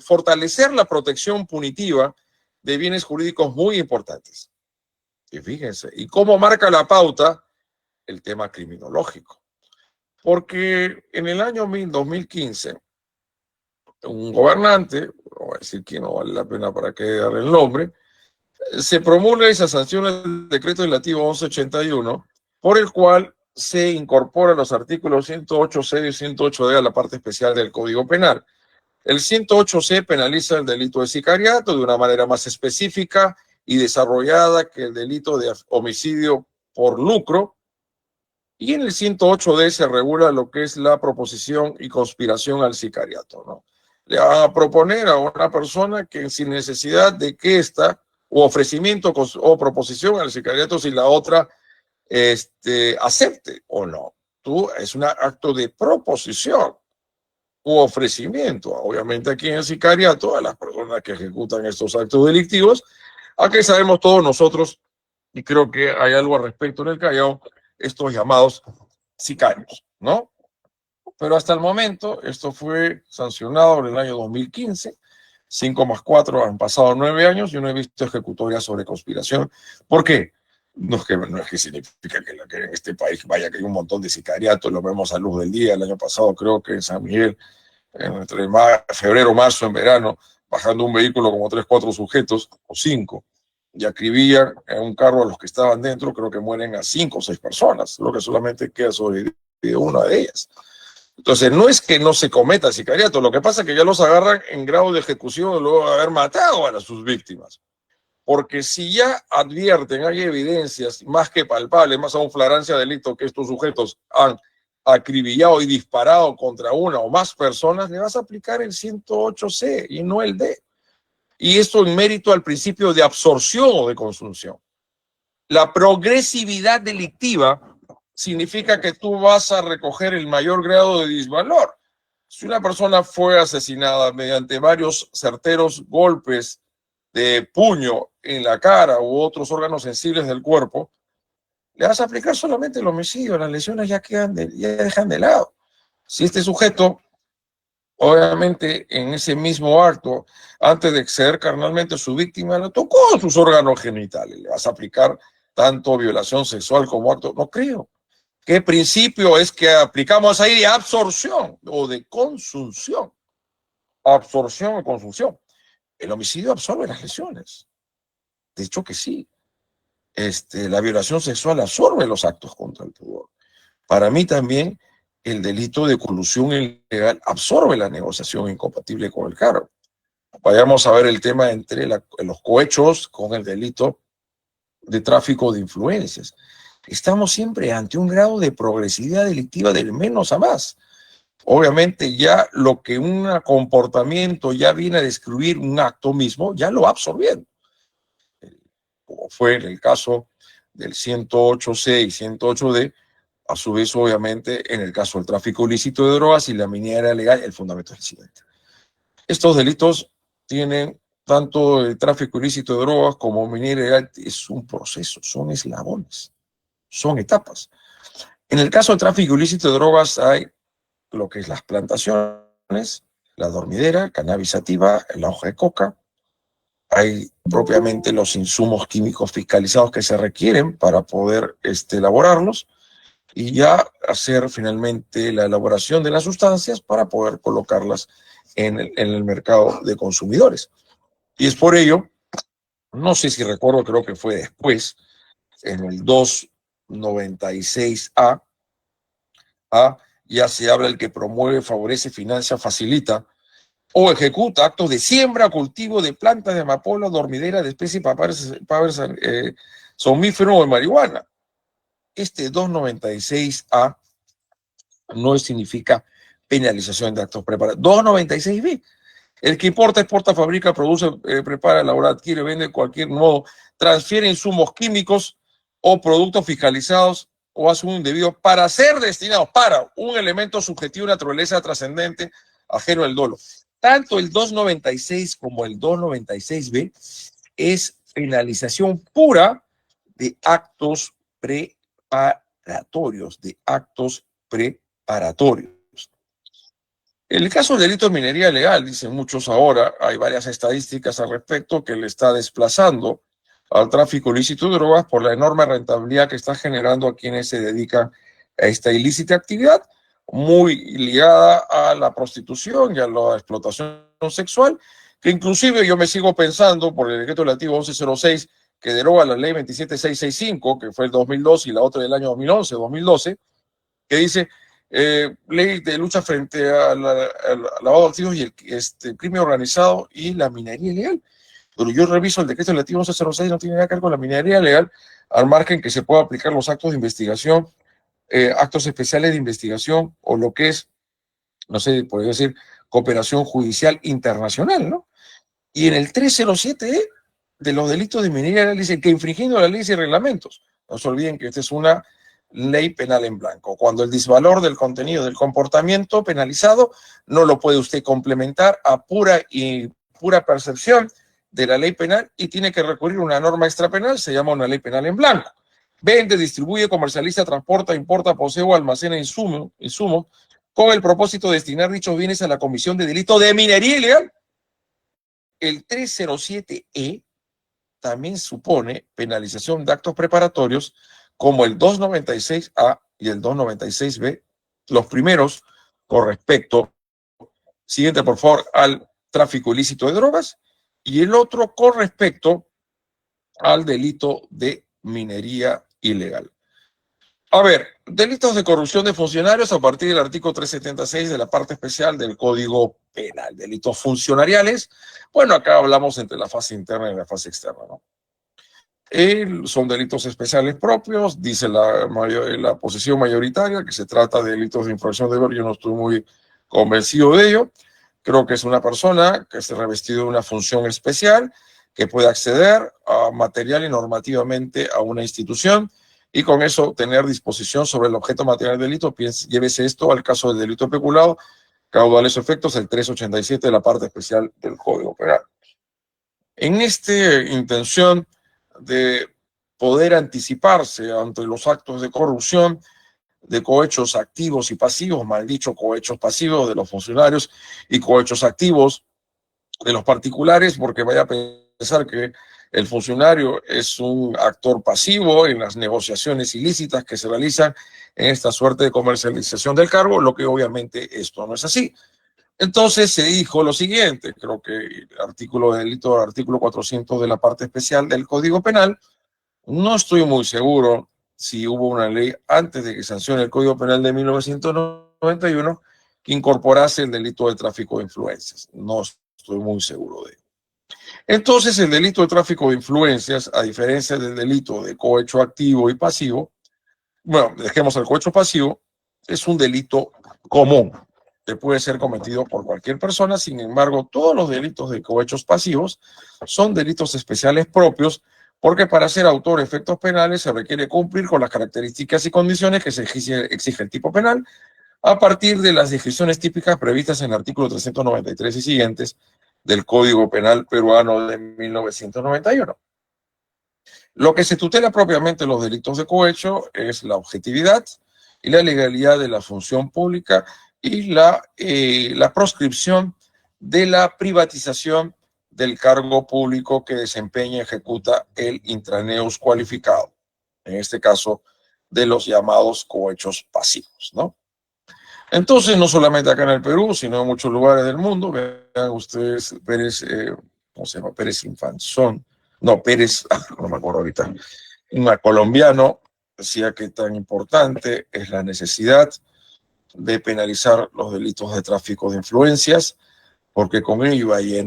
fortalecer la protección punitiva de bienes jurídicos muy importantes. Y fíjense, ¿y cómo marca la pauta? El tema criminológico. Porque en el año 2015, un gobernante, no voy a decir que no vale la pena para que darle el nombre, se promulga y se sanciona el decreto legislativo 1181, por el cual se incorporan los artículos 108C y 108D a la parte especial del Código Penal. El 108C penaliza el delito de sicariato de una manera más específica y desarrollada que el delito de homicidio por lucro. Y en el 108D se regula lo que es la proposición y conspiración al sicariato, ¿no? Le van a proponer a una persona que sin necesidad de que esta, o ofrecimiento o proposición al sicariato, si la otra acepte o no. Es un acto de proposición u ofrecimiento. Obviamente aquí en el sicariato, a las personas que ejecutan estos actos delictivos, aquí sabemos todos nosotros, y creo que hay algo al respecto en el Callao, estos llamados sicarios, ¿no? Pero hasta el momento, esto fue sancionado en el año 2015, 5+4 han pasado 9 años, yo no he visto ejecutorias sobre conspiración. ¿Por qué? No es que significa que en este país vaya que hay un montón de sicariatos, lo vemos a luz del día. El año pasado creo que en San Miguel, entre febrero, marzo, en verano, bajando un vehículo como 3, 4 sujetos, o 5, y acribillan en un carro a los que estaban dentro, creo que mueren a 5 o 6 personas, lo que solamente queda sobrevivido una de ellas. Entonces, no es que no se cometa sicariato, lo que pasa es que ya los agarran en grado de ejecución luego de haber matado a sus víctimas. Porque si ya advierten, hay evidencias más que palpables, más aún flagrancia delito, que estos sujetos han acribillado y disparado contra una o más personas, le vas a aplicar el 108C y no el D. Y esto en mérito al principio de absorción o de consunción. La progresividad delictiva significa que tú vas a recoger el mayor grado de disvalor. Si una persona fue asesinada mediante varios certeros golpes de puño en la cara u otros órganos sensibles del cuerpo, le vas a aplicar solamente el homicidio, las lesiones ya dejan de lado. Si este sujeto, obviamente, en ese mismo acto, antes de exceder carnalmente a su víctima, le tocó sus órganos genitales, le vas a aplicar tanto violación sexual como acto, no creo. ¿Qué principio es que aplicamos ahí de absorción o de consunción? Absorción o consunción. El homicidio absorbe las lesiones. De hecho que sí. La violación sexual absorbe los actos contra el pudor. Para mí también el delito de colusión ilegal absorbe la negociación incompatible con el cargo. Vayamos a ver el tema entre los cohechos con el delito de tráfico de influencias. Estamos siempre ante un grado de progresividad delictiva del menos a más. Obviamente ya lo que un comportamiento ya viene a describir un acto mismo, ya lo va absorbiendo. Como fue en el caso del 108C y 108D, a su vez, obviamente, en el caso del tráfico ilícito de drogas y la minería legal, el fundamento del siguiente. Estos delitos tienen tanto el tráfico ilícito de drogas como minería legal, es un proceso, son eslabones, son etapas. En el caso del tráfico ilícito de drogas hay lo que es las plantaciones, la dormidera, cannabis sativa, la hoja de coca. Hay propiamente los insumos químicos fiscalizados que se requieren para poder elaborarlos y ya hacer finalmente la elaboración de las sustancias para poder colocarlas en el mercado de consumidores. Y es por ello, no sé si recuerdo, creo que fue después, en el 296A, ya se habla el que promueve, favorece, financia, facilita o ejecuta actos de siembra, cultivo de plantas de amapola, dormidera, de especie somnífero o de marihuana. Este 296A no significa penalización de actos preparados. 296B, el que importa, exporta, fabrica, produce, prepara, elabora, adquiere, vende de cualquier modo, transfiere insumos químicos o productos fiscalizados o hace un indebido para ser destinados para un elemento subjetivo de naturaleza trascendente ajeno al dolo. Tanto el 296 como el 296B es penalización pura de actos preparatorios, En el caso del delito de minería ilegal, dicen muchos ahora, hay varias estadísticas al respecto que le está desplazando al tráfico ilícito de drogas por la enorme rentabilidad que está generando a quienes se dedican a esta ilícita actividad, muy ligada a la prostitución y a la explotación sexual, que inclusive yo me sigo pensando por el decreto legislativo 1106 que deroga la ley 27665, que fue el 2002 y la otra del año 2011-2012, que dice ley de lucha frente al lavado de activos y el crimen organizado y la minería ilegal. Pero yo reviso el decreto legislativo 1106, no tiene nada que ver con la minería legal, al margen que se pueda aplicar los actos de investigación, actos especiales de investigación o lo que es, no sé, podría decir, cooperación judicial internacional, ¿no? Y en el 307 de los delitos de minería ilegal dice que infringiendo las leyes y reglamentos, no se olviden que esta es una ley penal en blanco. Cuando el disvalor del contenido del comportamiento penalizado no lo puede usted complementar a pura percepción de la ley penal y tiene que recurrir a una norma extrapenal, se llama una ley penal en blanco. Vende, distribuye, comercializa, transporta, importa, posee o almacena insumos con el propósito de destinar dichos bienes a la comisión de delito de minería ilegal. El 307E también supone penalización de actos preparatorios como el 296A y el 296B, los primeros con respecto, siguiente por favor, al tráfico ilícito de drogas y el otro con respecto al delito de minería ilegal. A ver, delitos de corrupción de funcionarios a partir del artículo 376 de la parte especial del Código Penal. Delitos funcionariales, bueno, acá hablamos entre la fase interna y la fase externa, ¿no? Son delitos especiales propios, dice la posición mayoritaria, que se trata de delitos de infracción de deber. Yo no estoy muy convencido de ello. Creo que es una persona que se ha revestido de una función especial, que puede acceder a material y normativamente a una institución y con eso tener disposición sobre el objeto material del delito. Llévese esto al caso del delito peculado, caudales o efectos, el 387 de la parte especial del Código Penal. En esta intención de poder anticiparse ante los actos de corrupción, de cohechos activos y pasivos, mal dicho, cohechos pasivos de los funcionarios y cohechos activos de los particulares, porque vaya a pensar que el funcionario es un actor pasivo en las negociaciones ilícitas que se realizan en esta suerte de comercialización del cargo, lo que obviamente esto no es así. Entonces se dijo lo siguiente, creo que el artículo de delito, artículo 400 de la parte especial del Código Penal, no estoy muy seguro si hubo una ley antes de que sancione el Código Penal de 1991 que incorporase el delito de tráfico de influencias. No estoy muy seguro de ello. Entonces, el delito de tráfico de influencias, a diferencia del delito de cohecho activo y pasivo, bueno, dejemos el cohecho pasivo, es un delito común que puede ser cometido por cualquier persona. Sin embargo, todos los delitos de cohechos pasivos son delitos especiales propios, porque para ser autor de efectos penales se requiere cumplir con las características y condiciones que se exige el tipo penal a partir de las descripciones típicas previstas en el artículo 393 y siguientes del Código Penal peruano de 1991. Lo que se tutela propiamente los delitos de cohecho es la objetividad y la legalidad de la función pública y la proscripción de la privatización del cargo público que desempeña y ejecuta el intraneus cualificado, en este caso de los llamados cohechos pasivos, ¿no? Entonces, no solamente acá en el Perú, sino en muchos lugares del mundo, vean ustedes, Pérez, ¿cómo se llama? Pérez Infanzón, no, Pérez, no me acuerdo ahorita, un colombiano decía que tan importante es la necesidad de penalizar los delitos de tráfico de influencias, porque con ello hay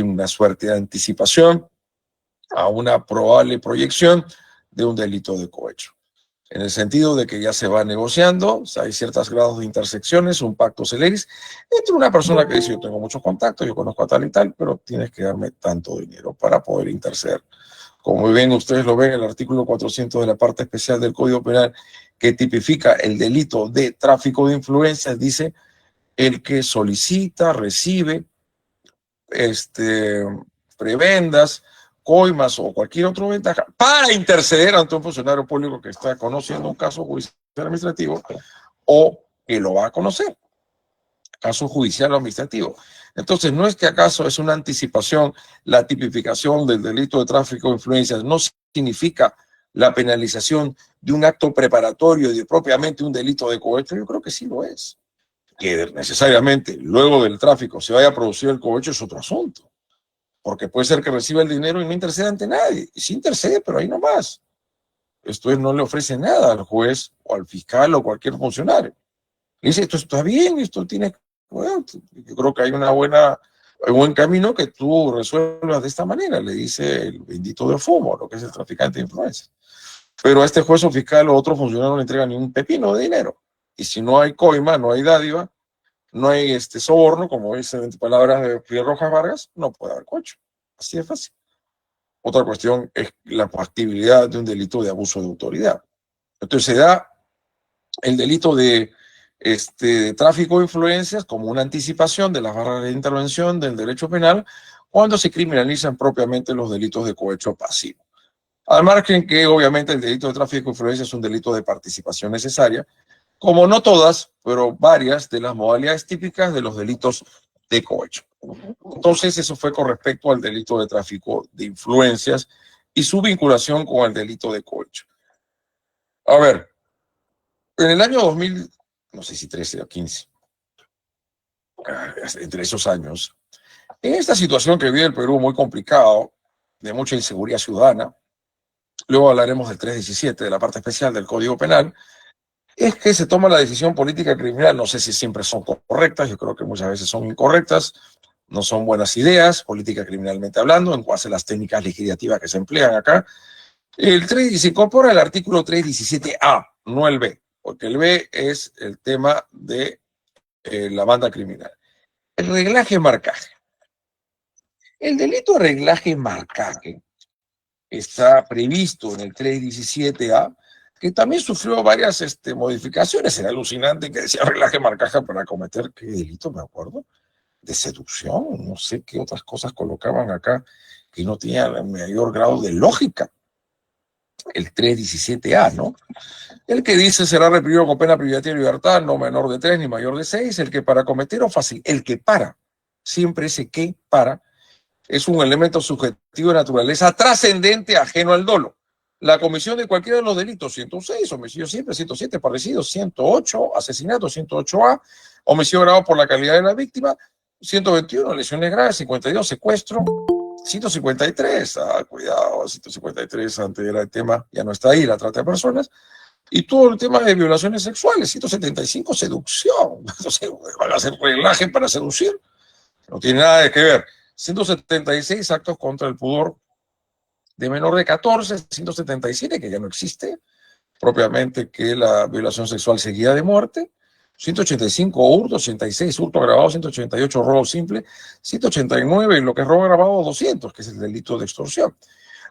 una suerte de anticipación a una probable proyección de un delito de cohecho. En el sentido de que ya se va negociando, o sea, hay ciertos grados de intersecciones, un pacto celeris, entre una persona que dice, yo tengo muchos contactos, yo conozco a tal y tal, pero tienes que darme tanto dinero para poder interceder. Como ven, ustedes lo ven en el artículo 400 de la parte especial del Código Penal, que tipifica el delito de tráfico de influencias, dice, el que solicita, recibe, prebendas, coimas o cualquier otra ventaja para interceder ante un funcionario público que está conociendo un caso judicial administrativo o que lo va a conocer, caso judicial o administrativo. Entonces, no es que acaso es una anticipación la tipificación del delito de tráfico de influencias, no significa la penalización de un acto preparatorio y de propiamente un delito de cohecho. Yo creo que sí lo es. Que necesariamente luego del tráfico se vaya a producir el cohecho es otro asunto, porque puede ser que reciba el dinero y no interceda ante nadie, y sí intercede, pero ahí nomás. Esto es, no le ofrece nada al juez o al fiscal o cualquier funcionario. Le dice, esto está bien, esto tiene, bueno, yo creo que hay un buen camino que tú resuelvas de esta manera, le dice el bendito de fumo, lo que es el traficante de influencias. Pero a este juez o fiscal o otro funcionario no le entrega ni un pepino de dinero. Y si no hay coima, no hay dádiva, no hay soborno, como dicen en palabras de Fidel Rojas Vargas, no puede haber cohecho. Así de fácil. Otra cuestión es la factibilidad de un delito de abuso de autoridad. Entonces se da el delito de tráfico de influencias como una anticipación de las barras de intervención del derecho penal cuando se criminalizan propiamente los delitos de cohecho pasivo. Al margen que obviamente el delito de tráfico de influencias es un delito de participación necesaria, como no todas, pero varias de las modalidades típicas de los delitos de cohecho. Entonces, eso fue con respecto al delito de tráfico de influencias y su vinculación con el delito de cohecho. A ver, en el año 2000, no sé si 13 o 15, entre esos años, en esta situación que vive el Perú muy complicado, de mucha inseguridad ciudadana, luego hablaremos del 317, de la parte especial del Código Penal, es que se toma la decisión política criminal. No sé si siempre son correctas, yo creo que muchas veces son incorrectas, no son buenas ideas, política criminalmente hablando, en cuanto a las técnicas legislativas que se emplean acá, El 3 se incorpora el artículo 317A, no el B, porque el B es el tema de la banda criminal. El reglaje marcaje. El delito de reglaje marcaje está previsto en el 317A, que también sufrió varias modificaciones. Era alucinante que decía reglaje marcaje para cometer, ¿qué delito me acuerdo? De seducción, no sé qué otras cosas colocaban acá que no tenían el mayor grado de lógica. El 317A, ¿no? El que dice será reprimido con pena privativa de libertad, no menor de 3 ni mayor de 6, el que para cometer o fácil, el que para, siempre ese que para, es un elemento subjetivo de naturaleza trascendente ajeno al dolo. La comisión de cualquiera de los delitos, 106, homicidio simple, 107, parecido, 108, asesinato, 108A, homicidio grabado por la calidad de la víctima, 121, lesiones graves, 52, secuestro, 153, cuidado, 153, antes era el tema, ya no está ahí, la trata de personas, y todo el tema de violaciones sexuales, 175, seducción, entonces van a hacer reglaje para seducir, no tiene nada que ver. 176 actos contra el pudor de menor de 14, 177 que ya no existe, propiamente que la violación sexual seguida de muerte, 185 hurto, 86 hurto agravado, 188 robo simple, 189 y lo que es robo agravado 200, que es el delito de extorsión.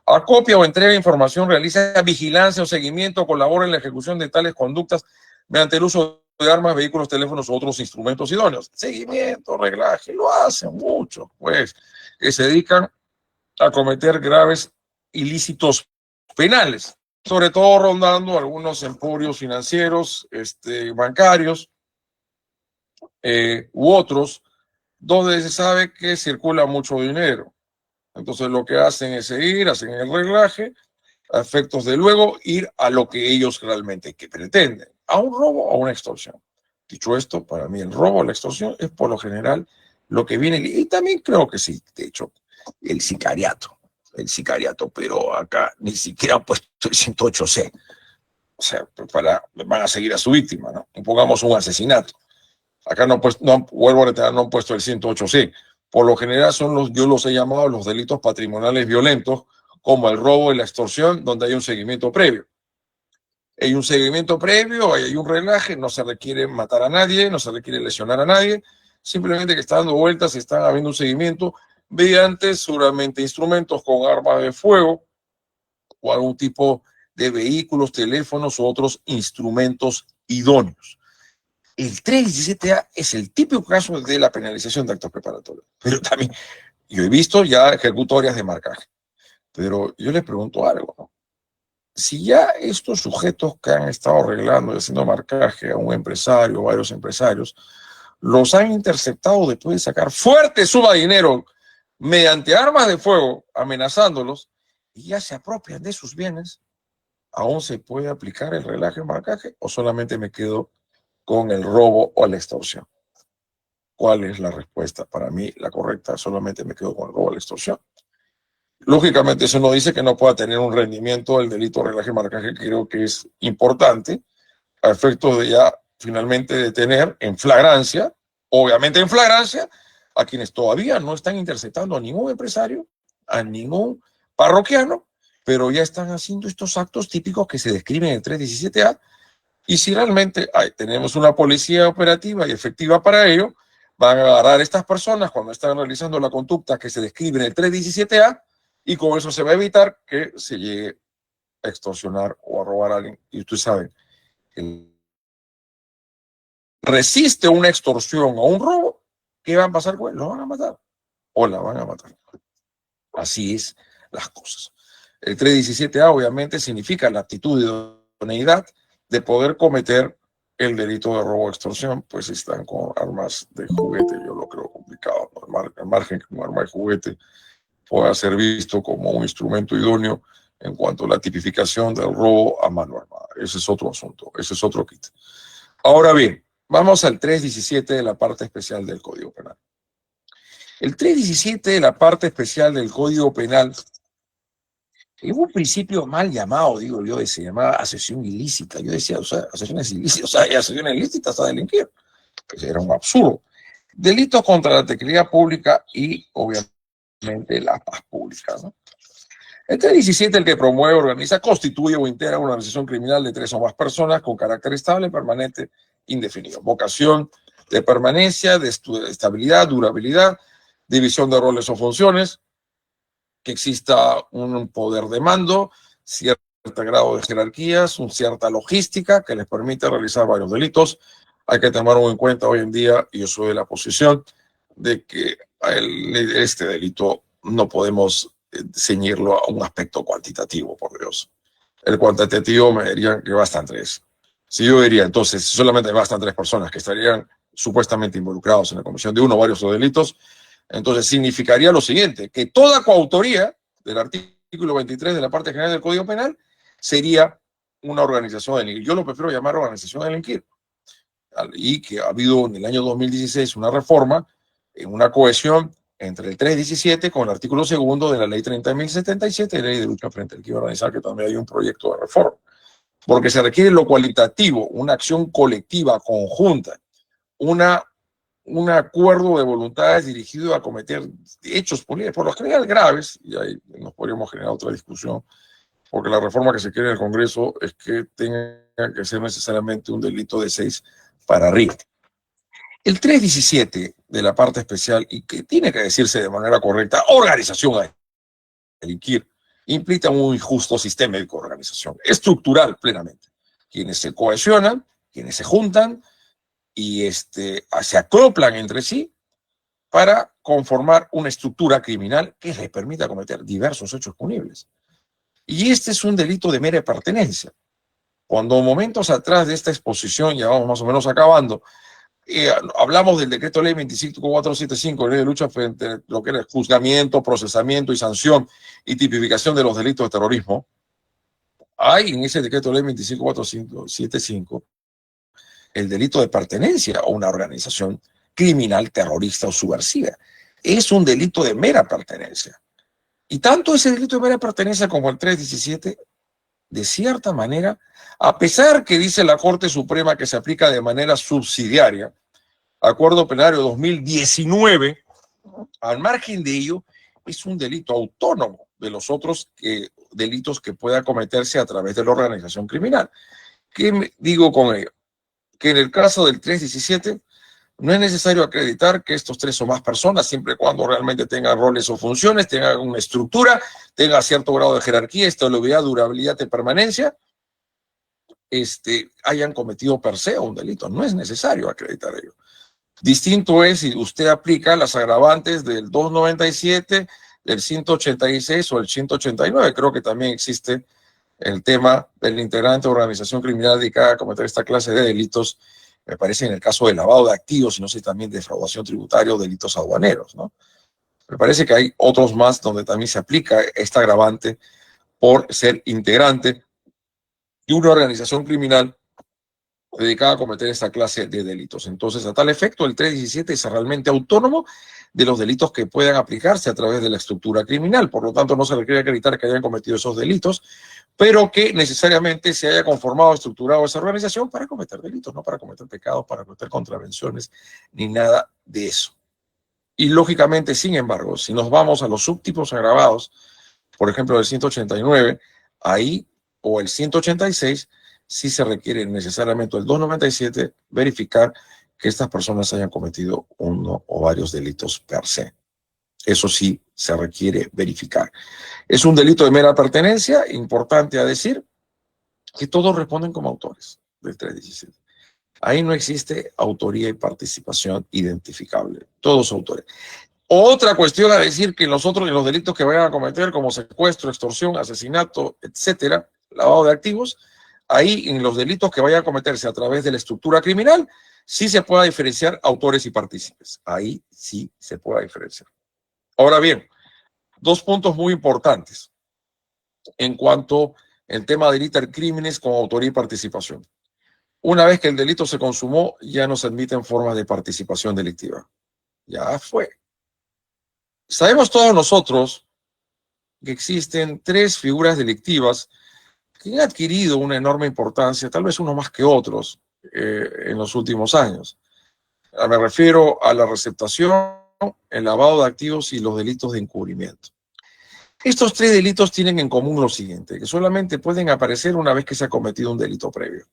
Acopia o entrega información, realiza vigilancia o seguimiento, colabora en la ejecución de tales conductas mediante el uso de armas, vehículos, teléfonos u otros instrumentos idóneos. Seguimiento, reglaje, lo hacen muchos, pues, que se dedican a cometer graves ilícitos penales, sobre todo rondando algunos emporios financieros, bancarios u otros, donde se sabe que circula mucho dinero. Entonces lo que hacen es seguir, hacen el reglaje, a efectos de luego ir a lo que ellos realmente que pretenden, a un robo o a una extorsión. Dicho esto, para mí el robo o la extorsión es por lo general lo que viene, y también creo que sí, de hecho, el sicariato, pero acá ni siquiera han puesto el 108C. O sea, van a seguir a su víctima, ¿no? Pongamos un asesinato. Acá vuelvo a reiterar, no han puesto el 108C. Por lo general yo los he llamado los delitos patrimoniales violentos, como el robo y la extorsión, donde hay un seguimiento previo. Hay un seguimiento previo, hay un reglaje, no se requiere matar a nadie, no se requiere lesionar a nadie, simplemente que está dando vueltas y está habiendo un seguimiento mediante seguramente instrumentos con armas de fuego o algún tipo de vehículos, teléfonos u otros instrumentos idóneos. El 317A es el típico caso de la penalización de actos preparatorios. Pero también, yo he visto ya ejecutorias de marcaje. Pero yo les pregunto algo, ¿no? Si ya estos sujetos que han estado arreglando y haciendo marcaje a un empresario o varios empresarios, los han interceptado después de sacar fuerte suma de dinero mediante armas de fuego, amenazándolos, y ya se apropian de sus bienes, ¿aún se puede aplicar el reglaje marcaje o solamente me quedo con el robo o la extorsión? ¿Cuál es la respuesta? Para mí, la correcta, solamente me quedo con el robo o la extorsión. Lógicamente, eso no dice que no pueda tener un rendimiento el delito de reglaje marcaje, que creo que es importante, a efectos de ya finalmente detener en flagrancia, obviamente en flagrancia, a quienes todavía no están interceptando a ningún empresario, a ningún parroquiano, pero ya están haciendo estos actos típicos que se describen en el 317A. Y si realmente tenemos una policía operativa y efectiva para ello, van a agarrar a estas personas cuando están realizando la conducta que se describe en el 317A, y con eso se va a evitar que se llegue a extorsionar o a robar a alguien. Y ustedes saben, resiste una extorsión o un robo, ¿qué va a pasar con él? Lo van a matar o la van a matar. Así es las cosas. El 317A obviamente significa la actitud de idoneidad de poder cometer el delito de robo o extorsión, pues están con armas de juguete. Yo lo creo complicado, ¿no? Al margen que un arma de juguete pueda ser visto como un instrumento idóneo en cuanto a la tipificación del robo a mano armada. Ese es otro asunto, ese es otro kit. Ahora bien, vamos al 317 de la parte especial del Código Penal. El 317 de la parte especial del Código Penal es un principio mal llamado, digo yo, se llamaba asesión ilícita. Yo decía, o sea, asesión ilícita, o sea, hay asesión ilícita hasta delinquir. Pues era un absurdo. Delitos contra la tranquilidad pública y, obviamente, la paz pública, ¿no? El 317, el que promueve, organiza, constituye o integra una organización criminal de 3 o más personas con carácter estable, permanente, indefinido. Vocación de permanencia, de estabilidad, durabilidad, división de roles o funciones, que exista un poder de mando, cierto grado de jerarquías, una cierta logística que les permite realizar varios delitos. Hay que tomarlo en cuenta hoy en día, y yo soy de la posición de que este delito no podemos ceñirlo a un aspecto cuantitativo, por Dios. El cuantitativo me dirían que bastan 3. Si yo diría, entonces, solamente bastan 3 personas que estarían supuestamente involucrados en la comisión de uno o varios delitos, entonces significaría lo siguiente, que toda coautoría del artículo 23 de la parte general del Código Penal sería una organización de delinquir. Yo lo prefiero llamar organización de delinquir. Y que ha habido en el año 2016 una reforma, en una cohesión entre el 317 con el artículo 2 de la ley 30.077, ley de lucha frente al crimen organizado, que también hay un proyecto de reforma. Porque se requiere lo cualitativo, una acción colectiva, conjunta, un acuerdo de voluntades dirigido a cometer hechos punibles, por lo general graves, y ahí nos podríamos generar otra discusión, porque la reforma que se quiere en el Congreso es que tenga que ser necesariamente un delito de 6 para arriba. El 317 de la parte especial, y que tiene que decirse de manera correcta, organización a delinquir, implica un injusto sistema de organización, estructural plenamente. Quienes se cohesionan, quienes se juntan y se acoplan entre sí para conformar una estructura criminal que les permita cometer diversos hechos punibles. Y este es un delito de mera pertenencia. Cuando momentos atrás de esta exposición, ya vamos más o menos acabando, hablamos del decreto ley 25475, ley de lucha frente a lo que era el juzgamiento, procesamiento y sanción y tipificación de los delitos de terrorismo. Hay en ese decreto ley 25475 el delito de pertenencia a una organización criminal, terrorista o subversiva. Es un delito de mera pertenencia. Y tanto ese delito de mera pertenencia como el 317, de cierta manera, a pesar que dice la Corte Suprema que se aplica de manera subsidiaria, Acuerdo Plenario 2019, al margen de ello, es un delito autónomo de los otros delitos que pueda cometerse a través de la organización criminal. ¿Qué digo con ello? Que en el caso del 317 no es necesario acreditar que estos 3 o más personas, siempre y cuando realmente tengan roles o funciones, tengan una estructura, tengan cierto grado de jerarquía, estabilidad, durabilidad y permanencia, hayan cometido per se un delito. No es necesario acreditar ello. Distinto es si usted aplica las agravantes del 297, del 186 o el 189. Creo que también existe el tema del integrante de organización criminal dedicada a cometer esta clase de delitos, me parece en el caso de lavado de activos y no sé también defraudación tributaria o delitos aduaneros, ¿no? Me parece que hay otros más donde también se aplica esta agravante por ser integrante de una organización criminal dedicada a cometer esta clase de delitos. Entonces, a tal efecto, el 317 es realmente autónomo de los delitos que puedan aplicarse a través de la estructura criminal. Por lo tanto, no se requiere acreditar que hayan cometido esos delitos, pero que necesariamente se haya conformado, estructurado esa organización para cometer delitos, no para cometer pecados, para cometer contravenciones, ni nada de eso. Y lógicamente, sin embargo, si nos vamos a los subtipos agravados, por ejemplo, el 189, ahí, o el 186, sí se requiere necesariamente el 297 verificar que estas personas hayan cometido uno o varios delitos per se. Eso sí se requiere verificar. Es un delito de mera pertenencia, importante a decir, que todos responden como autores del 317. Ahí no existe autoría y participación identificable. Todos autores. Otra cuestión a decir que los delitos que vayan a cometer, como secuestro, extorsión, asesinato, etcétera, lavado de activos, ahí en los delitos que vayan a cometerse a través de la estructura criminal, sí se pueda diferenciar autores y partícipes. Ahí sí se pueda diferenciar. Ahora bien, 2 puntos muy importantes en cuanto al tema de delitar crímenes con autoría y participación. Una vez que el delito se consumó, ya no se admiten formas de participación delictiva. Ya fue. Sabemos todos nosotros que existen 3 figuras delictivas que han adquirido una enorme importancia, tal vez uno más que otros, en los últimos años. Me refiero a la receptación, el lavado de activos y los delitos de encubrimiento. Estos tres delitos tienen en común lo siguiente, que solamente pueden aparecer una vez que se ha cometido un delito previo.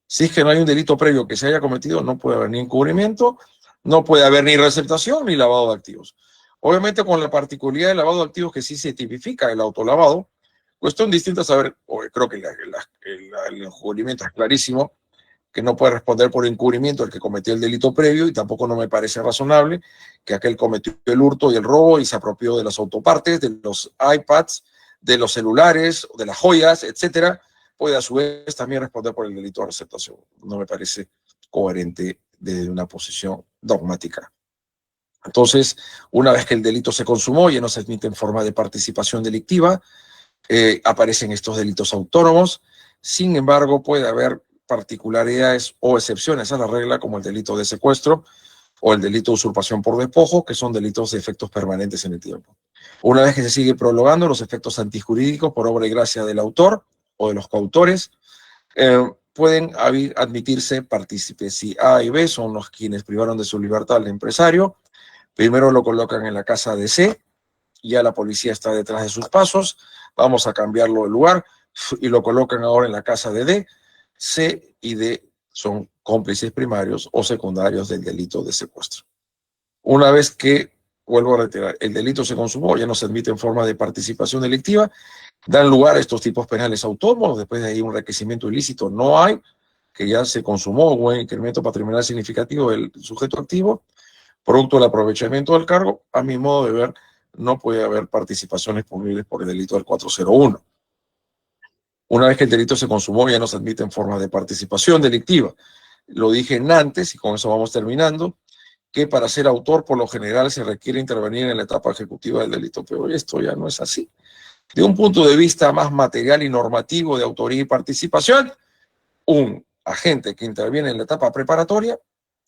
Si es que no hay un delito previo que se haya cometido, no puede haber ni encubrimiento, no puede haber ni receptación ni lavado de activos. Obviamente con la particularidad del lavado de activos que sí se tipifica el autolavado, cuestión distinta a saber, creo que el encubrimiento es clarísimo, que no puede responder por encubrimiento el que cometió el delito previo, y tampoco no me parece razonable que aquel cometió el hurto y el robo y se apropió de las autopartes, de los iPads, de los celulares, de las joyas, etcétera, puede a su vez también responder por el delito de receptación. No me parece coherente desde una posición dogmática. Entonces, una vez que el delito se consumó, ya no se admite en forma de participación delictiva, aparecen estos delitos autónomos. Sin embargo, puede haber particularidades o excepciones a la regla, como el delito de secuestro o el delito de usurpación por despojo, que son delitos de efectos permanentes en el tiempo. Una vez que se sigue prolongando los efectos antijurídicos por obra y gracia del autor o de los coautores, pueden admitirse partícipes. Si A y B son los quienes privaron de su libertad al empresario, primero lo colocan en la casa de C, ya la policía está detrás de sus pasos, vamos a cambiarlo de lugar y lo colocan ahora en la casa de D. C y D son cómplices primarios o secundarios del delito de secuestro. Una vez que, vuelvo a reiterar, el delito se consumó, ya no se admite en forma de participación delictiva, dan lugar a estos tipos penales autónomos. Después de ahí un enriquecimiento ilícito no hay, que ya se consumó un incremento patrimonial significativo del sujeto activo, producto del aprovechamiento del cargo. A mi modo de ver, no puede haber participaciones punibles por el delito del 401. Una vez que el delito se consumó, ya no se admite en forma de participación delictiva. Lo dije antes, y con eso vamos terminando, que para ser autor, por lo general, se requiere intervenir en la etapa ejecutiva del delito, pero esto ya no es así. De un punto de vista más material y normativo de autoría y participación, un agente que interviene en la etapa preparatoria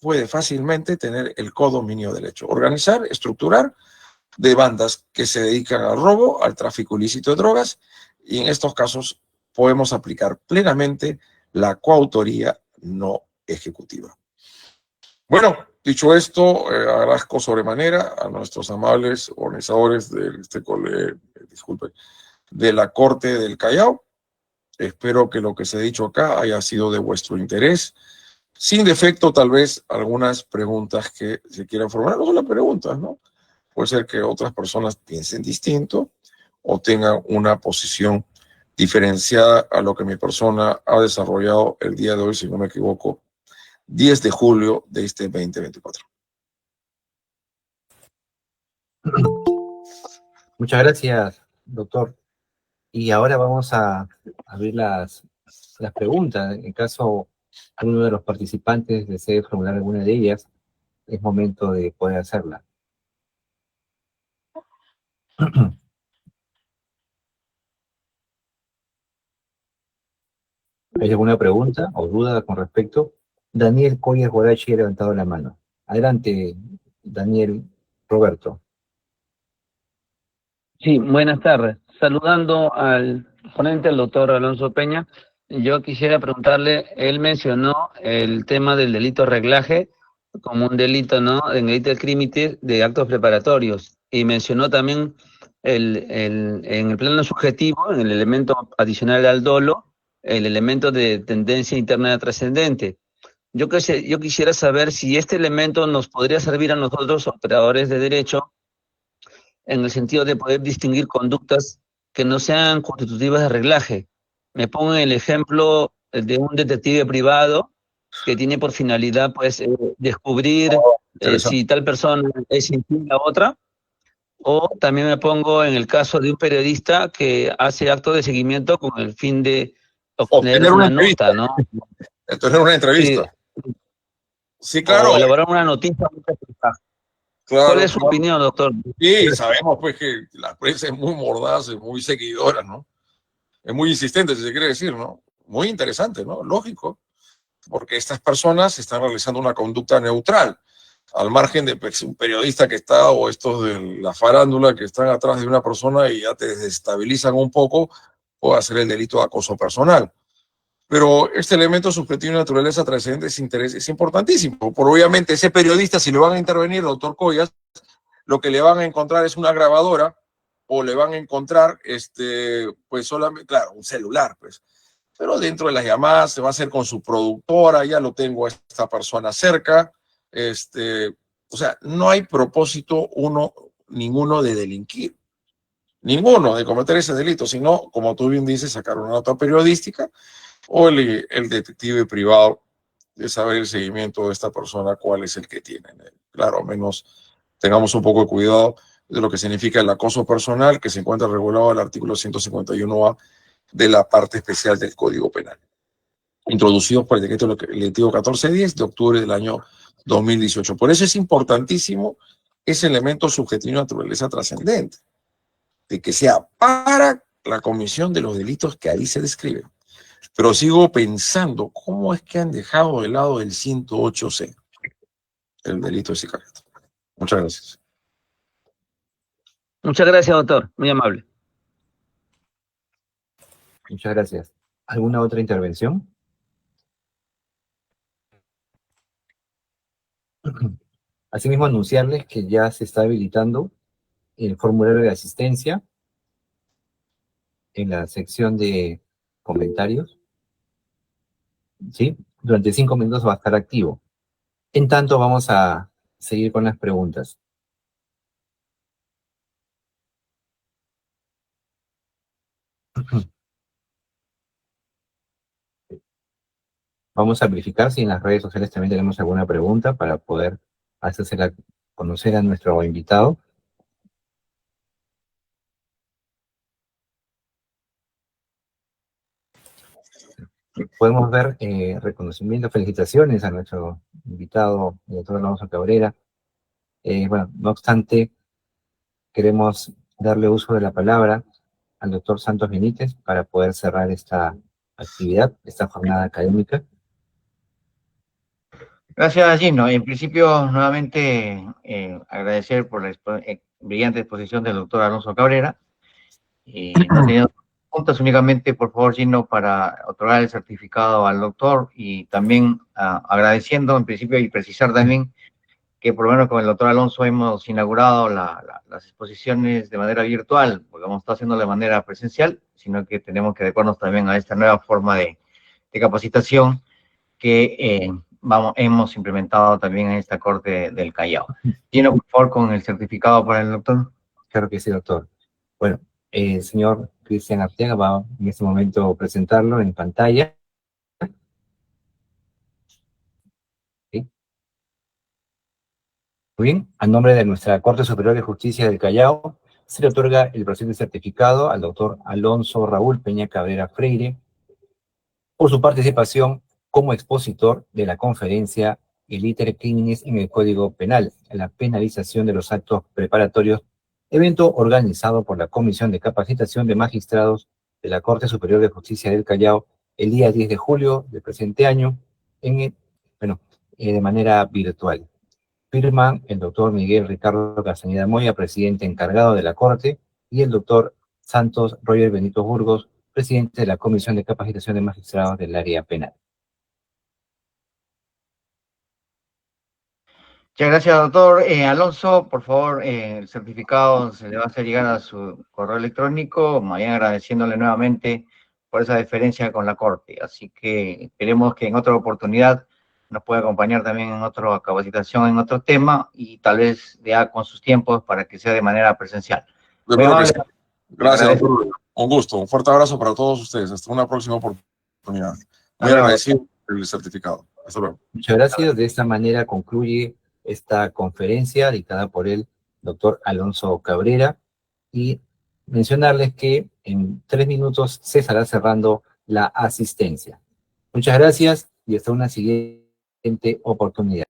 puede fácilmente tener el codominio del hecho, organizar, estructurar de bandas que se dedican al robo, al tráfico ilícito de drogas, y en estos casos podemos aplicar plenamente la coautoría no ejecutiva. Bueno, dicho esto, agradezco sobremanera a nuestros amables organizadores de la Corte del Callao. Espero que lo que se ha dicho acá haya sido de vuestro interés. Sin defecto, tal vez algunas preguntas que se quieran formular. No son las preguntas, ¿no? Puede ser que otras personas piensen distinto o tengan una posición diferenciada a lo que mi persona ha desarrollado el día de hoy, si no me equivoco, 10 de julio de este 2024. Muchas gracias, doctor. Y ahora vamos a abrir las preguntas. En caso alguno de los participantes desee formular alguna de ellas, es momento de poder hacerla. ¿Hay alguna pregunta o duda con respecto? Daniel Coyes Guarachi ha levantado la mano. Adelante, Daniel Roberto. Sí, buenas tardes. Saludando al ponente, el doctor Alonso Peña, yo quisiera preguntarle, él mencionó el tema del delito reglaje como un delito, ¿no? En el delito del crimen de actos preparatorios, y mencionó también en el plano subjetivo, en el elemento adicional al dolo, el elemento de tendencia interna trascendente. Yo quisiera saber si este elemento nos podría servir a nosotros, operadores de derecho, en el sentido de poder distinguir conductas que no sean constitutivas de reglaje. Me pongo en el ejemplo de un detective privado que tiene por finalidad, pues, descubrir si tal persona es infiel a otra, o también me pongo en el caso de un periodista que hace actos de seguimiento con el fin de obtener una nota, ¿no? Tener una entrevista. Sí, claro. O elaborar una noticia. Claro, ¿cuál es su opinión, doctor? Sí, sabemos pues que la prensa es muy mordaz, es muy seguidora, ¿no? Es muy insistente, si se quiere decir, ¿no? Muy interesante, ¿no? Lógico, porque estas personas están realizando una conducta neutral, al margen de pues, un periodista que está, o estos de la farándula que están atrás de una persona y ya te desestabilizan un poco, puede hacer el delito de acoso personal. Pero este elemento subjetivo de naturaleza trascendente es importantísimo. Por obviamente ese periodista, si le van a intervenir, doctor Coyas, lo que le van a encontrar es una grabadora o le van a encontrar, pues solamente, claro, un celular, pues. Pero dentro de las llamadas se va a hacer con su productora, ya lo tengo a esta persona cerca, o sea, no hay propósito ninguno de delinquir, ninguno de cometer ese delito, sino, como tú bien dices, sacar una nota periodística o el detective privado de saber el seguimiento de esta persona, cuál es el que tiene. Claro, al menos tengamos un poco de cuidado de lo que significa el acoso personal, que se encuentra regulado en el artículo 151A de la parte especial del Código Penal, introducido por el decreto legislativo 1410 de octubre del año 2018. Por eso es importantísimo ese elemento subjetivo de naturaleza trascendente, de que sea para la comisión de los delitos que ahí se describen. Pero sigo pensando, ¿cómo es que han dejado de lado el 108C, el delito de sicariato? Muchas gracias. Muchas gracias, doctor. Muy amable. Muchas gracias. ¿Alguna otra intervención? Asimismo, anunciarles que ya se está habilitando el formulario de asistencia en la sección de comentarios. ¿Sí? Durante 5 minutos va a estar activo. En tanto, vamos a seguir con las preguntas. Vamos a verificar si en las redes sociales también tenemos alguna pregunta para poder hacérsela conocer a nuestro invitado. Podemos ver reconocimiento, felicitaciones a nuestro invitado, el doctor Alonso Cabrera. Bueno, no obstante, queremos darle uso de la palabra al doctor Santos Benítez para poder cerrar esta actividad, esta jornada académica. Gracias, Gino. En principio, nuevamente agradecer por la brillante exposición del doctor Alonso Cabrera. No tenía preguntas, únicamente, por favor, Gino, para otorgar el certificado al doctor y también agradeciendo en principio y precisar también que por lo menos con el doctor Alonso hemos inaugurado las exposiciones de manera virtual, porque hemos estado haciendo de manera presencial, sino que tenemos que adecuarnos también a esta nueva forma de capacitación que hemos implementado también en esta Corte del Callao. Gino, por favor, con el certificado para el doctor. Claro que sí, doctor. Bueno, el señor Cristian Arteaga va en este momento a presentarlo en pantalla. ¿Sí? Muy bien, a nombre de nuestra Corte Superior de Justicia del Callao, se le otorga el presente certificado al doctor Alonso Raúl Peña Cabrera Freire por su participación como expositor de la conferencia El Iter Criminis en el Código Penal, la penalización de los actos preparatorios, evento organizado por la Comisión de Capacitación de Magistrados de la Corte Superior de Justicia del Callao el día 10 de julio del presente año, de manera virtual. Firman el doctor Miguel Ricardo Castañeda Moya, presidente encargado de la Corte, y el doctor Santos Roger Benito Burgos, presidente de la Comisión de Capacitación de Magistrados del Área Penal. Muchas gracias, doctor. Alonso, por favor, el certificado se le va a hacer llegar a su correo electrónico, mañana agradeciéndole nuevamente por esa deferencia con la Corte. Así que esperemos que en otra oportunidad nos pueda acompañar también en otra capacitación, en otro tema, y tal vez ya con sus tiempos para que sea de manera presencial. Gracias, doctor. Un gusto. Un fuerte abrazo para todos ustedes. Hasta una próxima oportunidad. Muy agradecido por el certificado. Hasta luego. Muchas gracias. De esta manera concluye esta conferencia dictada por el doctor Alonso Cabrera, y mencionarles que en 3 minutos se estará cerrando la asistencia. Muchas gracias y hasta una siguiente oportunidad.